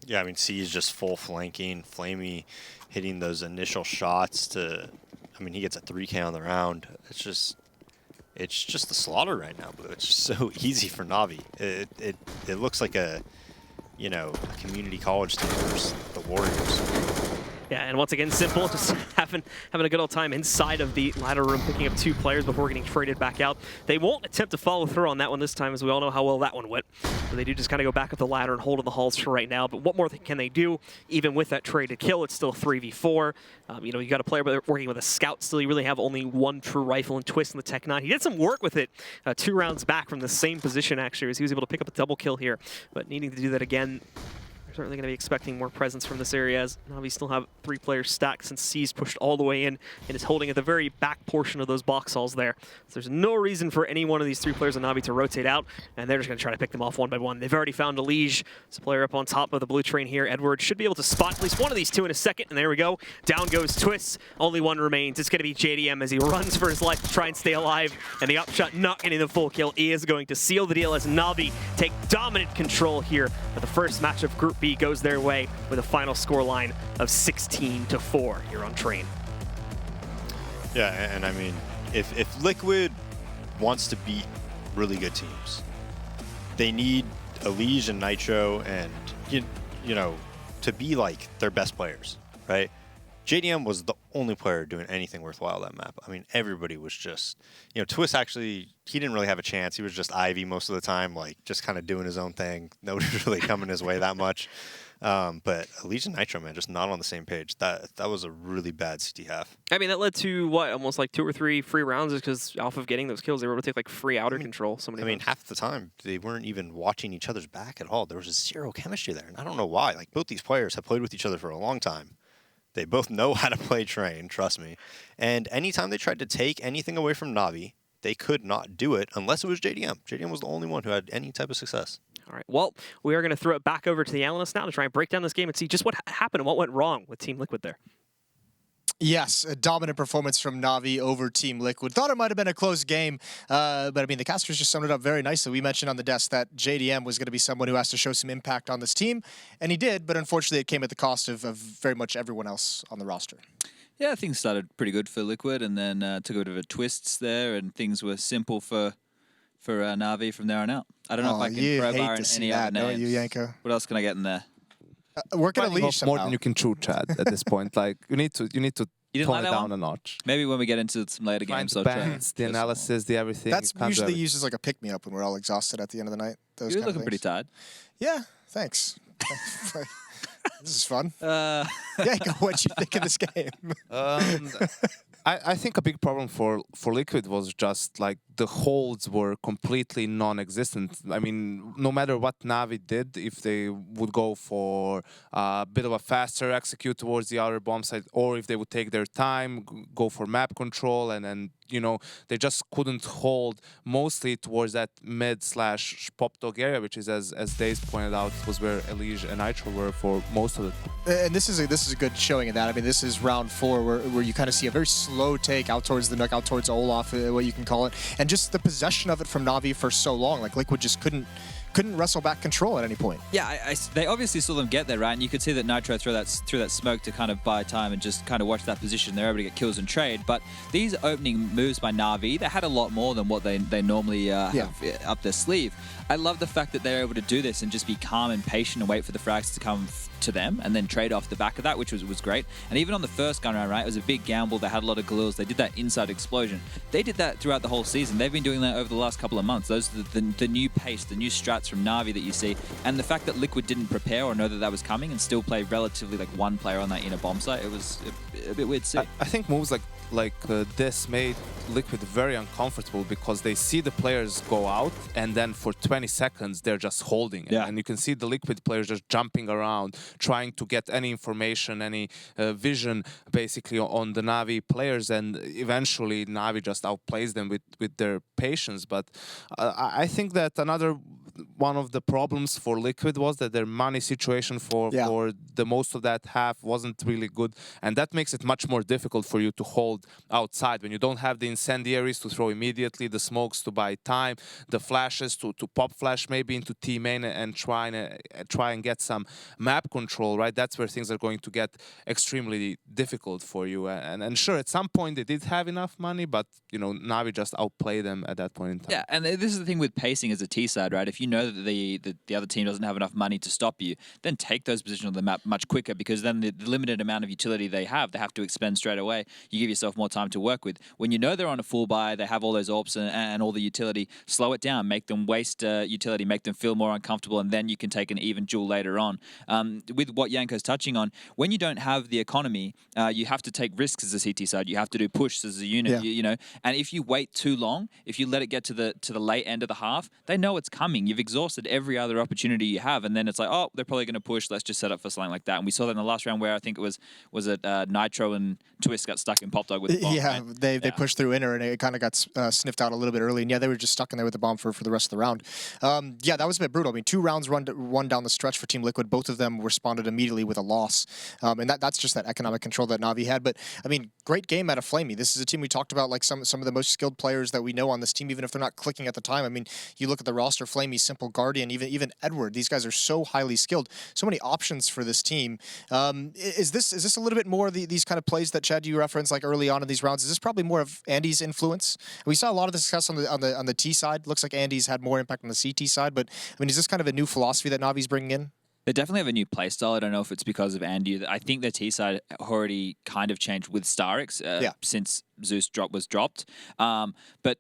Yeah, I mean, C is just full flanking. Flamey hitting those initial shots to, I mean, he gets a 3K on the round. It's just the slaughter right now, Blue. It's just so easy for NaVi. It looks like a community college team versus the Warriors. Yeah, and once again, Simple just having a good old time inside of the ladder room, picking up 2 players before getting traded back out. They won't attempt to follow through on that one this time, as we all know how well that one went. So they do just kind of go back up the ladder and hold in the halls for right now. But what more can they do? Even with that traded kill, it's still 3v4. You know, you got a player working with a scout still. You really have only one true rifle and Twist in the Tech 9. He did some work with it 2 rounds back from the same position, actually, as he was able to pick up a double kill here. But needing to do that again, certainly going to be expecting more presence from this area, as NaVi still have 3 players stacked since C's pushed all the way in and is holding at the very back portion of those box halls there. So there's no reason for any one of these 3 players on NaVi to rotate out, and they're just going to try to pick them off one by one. They've already found Elige, it's a player up on top of the blue train here. Edward should be able to spot at least one of these 2 in a second, and there we go. Down goes Twist. Only one remains. It's going to be JDM as he runs for his life to try and stay alive, and the upshot not getting the full kill is going to seal the deal as NaVi take dominant control here. But the first match of Group B goes their way with a final scoreline of 16-4 here on Train. Yeah, and I mean, if Liquid wants to beat really good teams, they need Elige and Nitro and, you know, to be like their best players, right? JDM was the only player doing anything worthwhile that map. I mean, everybody was just, you know, Twist actually, he didn't really have a chance. He was just Ivy most of the time, like just kind of doing his own thing. Nobody was really coming his way that much. But Elige and Nitro, man, just not on the same page. That was a really bad CT half. I mean, that led to, what, almost like 2 or 3 free rounds just because off of getting those kills, they were able to take like free outer control. I mean, half the time, they weren't even watching each other's back at all. There was zero chemistry there, and I don't know why. Like, both these players have played with each other for a long time. They both know how to play Train, trust me. And anytime they tried to take anything away from NaVi, they could not do it unless it was JDM. JDM was the only one who had any type of success. All right, well, we are going to throw it back over to the analysts now to try and break down this game and see just what happened and what went wrong with Team Liquid there. Yes, a dominant performance from NaVi over Team Liquid. Thought it might have been a close game, but I mean, the casters just summed it up very nicely. We mentioned on the desk that JDM was going to be someone who has to show some impact on this team, and he did, but unfortunately it came at the cost of very much everyone else on the roster. Yeah, things started pretty good for Liquid, and then took a bit of a twist there, and things were simple for NaVi from there on out. I don't know if I can crowbar in any other names. Don't you, Yanko? What else can I get in there? Work at Elige more than you can chew, Chad. At this point, like you need to tone it down a notch. Maybe when we get into some later games, I'll try. The analysis, the everything. That's usually used as like a pick me up when we're all exhausted at the end of the night. You're looking pretty tired. Yeah, thanks. This is fun. Yanko, what'd you think of this game? I think a big problem for Liquid was just like the holds were completely non-existent. I mean, no matter what NaVi did, if they would go for a bit of a faster execute towards the outer bomb site, or if they would take their time, go for map control, and then, you know, they just couldn't hold mostly towards that mid/pop dog area, which is, as Daze pointed out, was where Elige and Nitro were for most of it. And this is a good showing of that. I mean, this is round 4 where you kind of see a very slow take out towards the Nook, out towards Olaf, what you can call it, and just the possession of it from NaVi for so long. Like Liquid just couldn't wrestle back control at any point. Yeah, they obviously saw them get there, right? And you could see that Nitro threw that smoke to kind of buy time and just kind of watch that position. They're able to get kills and trade. But these opening moves by NaVi, they had a lot more than what they normally have up their sleeve. I love the fact that they're able to do this and just be calm and patient and wait for the frags to come to them and then trade off the back of that, which was great. And even on the first gun round, right, it was a big gamble. They had a lot of glues. They did that inside explosion. They did that throughout the whole season. They've been doing that over the last couple of months. Those are the new pace, the new strats from NaVi that you see. And the fact that Liquid didn't prepare or know that was coming and still play relatively like one player on that inner bomb site, it was a bit weird to see. I think moves like this made Liquid very uncomfortable because they see the players go out and then for 20 seconds they're just holding it. And you can see the Liquid players just jumping around, trying to get any information, any vision basically on the NaVi players, and eventually NaVi just outplays them with their patience. But I think that another one of the problems for Liquid was that their money situation for the most of that half wasn't really good, and that makes it much more difficult for you to hold outside when you don't have the incendiaries to throw immediately, the smokes to buy time, the flashes to pop flash maybe into T main and try and get some map control, right? That's where things are going to get extremely difficult for you. And sure, at some point they did have enough money, but you know, NaVi just outplayed them at that point in time. Yeah, and this is the thing with pacing as a T side, right? If you know that the other team doesn't have enough money to stop you, then take those positions on the map much quicker, because then the limited amount of utility they have to expend straight away. You give yourself more time to work with. When you know they're on a full buy, they have all those AWPs and all the utility, slow it down, make them waste utility, make them feel more uncomfortable, and then you can take an even duel later on. With what Yanko's touching on, when you don't have the economy, you have to take risks as a CT side. You have to do push as a unit, you know. And if you wait too long, if you let it get to the late end of the half, they know it's coming. You've exhausted every other opportunity you have, and then it's like, oh, they're probably going to push. Let's just set up for something like that. And we saw that in the last round where I think it was it Nitro and Twist got stuck in Pop Dog with the bomb. Yeah, right? they pushed through Inner, and it kind of got sniffed out a little bit early. And yeah, they were just stuck in there with the bomb for the rest of the round. Yeah, that was a bit brutal. I mean, 2 rounds run down the stretch for Team Liquid. Both of them responded immediately with a loss, and that's just that economic control that NaVi had. But I mean, great game out of Flamey. This is a team we talked about, like some of the most skilled players that we know on this team, even if they're not clicking at the time. I mean, you look at the roster: Flamey, Simple, Guardian, even Edward. These guys are so highly skilled. So many options for this team. Is this a little bit more of these kind of plays that Chad you referenced like early on in these rounds? Is this probably more of Andy's influence? We saw a lot of the success on the T side. Looks like Andy's had more impact on the CT side. But I mean, is this kind of a new philosophy that Navi's bringing in? They definitely have a new playstyle. I don't know if it's because of Andy. I think their T side already kind of changed with Starix since Zeus was dropped. But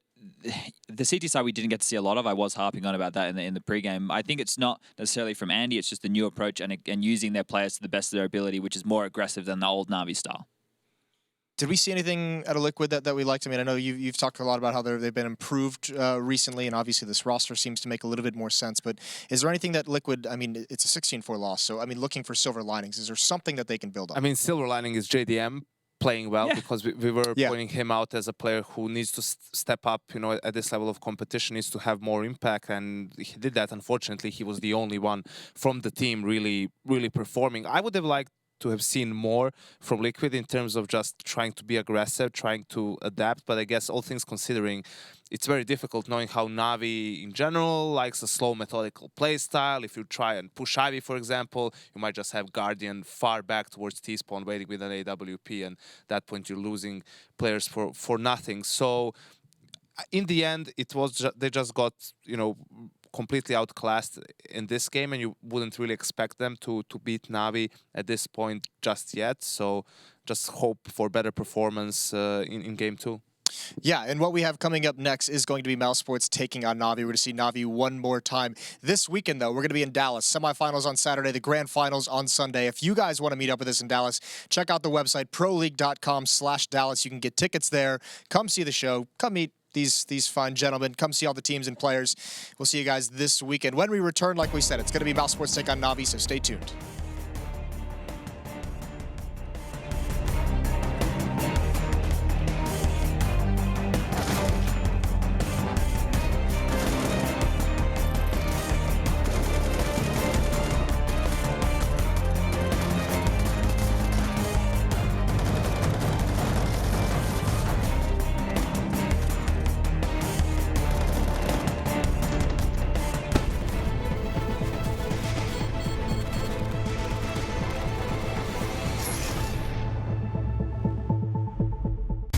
the CT side we didn't get to see a lot of. I was harping on about that in the pregame. I think it's not necessarily from Andy. It's just a new approach and using their players to the best of their ability, which is more aggressive than the old Navi style. Did we see anything out of Liquid that we liked? I mean, I know you've talked a lot about how they've been improved recently, and obviously this roster seems to make a little bit more sense. But is there anything that Liquid, I mean, it's a 16-4 loss, so I mean, looking for silver linings, is there something that they can build on? I mean, silver lining is JDM playing well, because we were pointing him out as a player who needs to step up, you know, at this level of competition, needs to have more impact, and he did that. Unfortunately, he was the only one from the team really performing. I would have liked to have seen more from Liquid in terms of just trying to be aggressive, trying to adapt, but I guess all things considering, it's very difficult knowing how Navi in general likes a slow methodical play style. If you try and push Ivy, for example, you might just have Guardian far back towards T-spawn waiting with an AWP, and at that point you're losing players for nothing. So in the end, it was they just got, you know, completely outclassed in this game, and you wouldn't really expect them to beat Navi at this point just yet. So just hope for better performance in game 2. Yeah, and what we have coming up next is going to be Mousesports taking on NaVi. We're going to see NaVi one more time. This weekend, though, we're going to be in Dallas. Semifinals on Saturday, the grand finals on Sunday. If you guys want to meet up with us in Dallas, check out the website, proleague.com/Dallas. You can get tickets there. Come see the show. Come meet these fine gentlemen. Come see all the teams and players. We'll see you guys this weekend. When we return, like we said, it's going to be Mousesports take on NaVi, so stay tuned.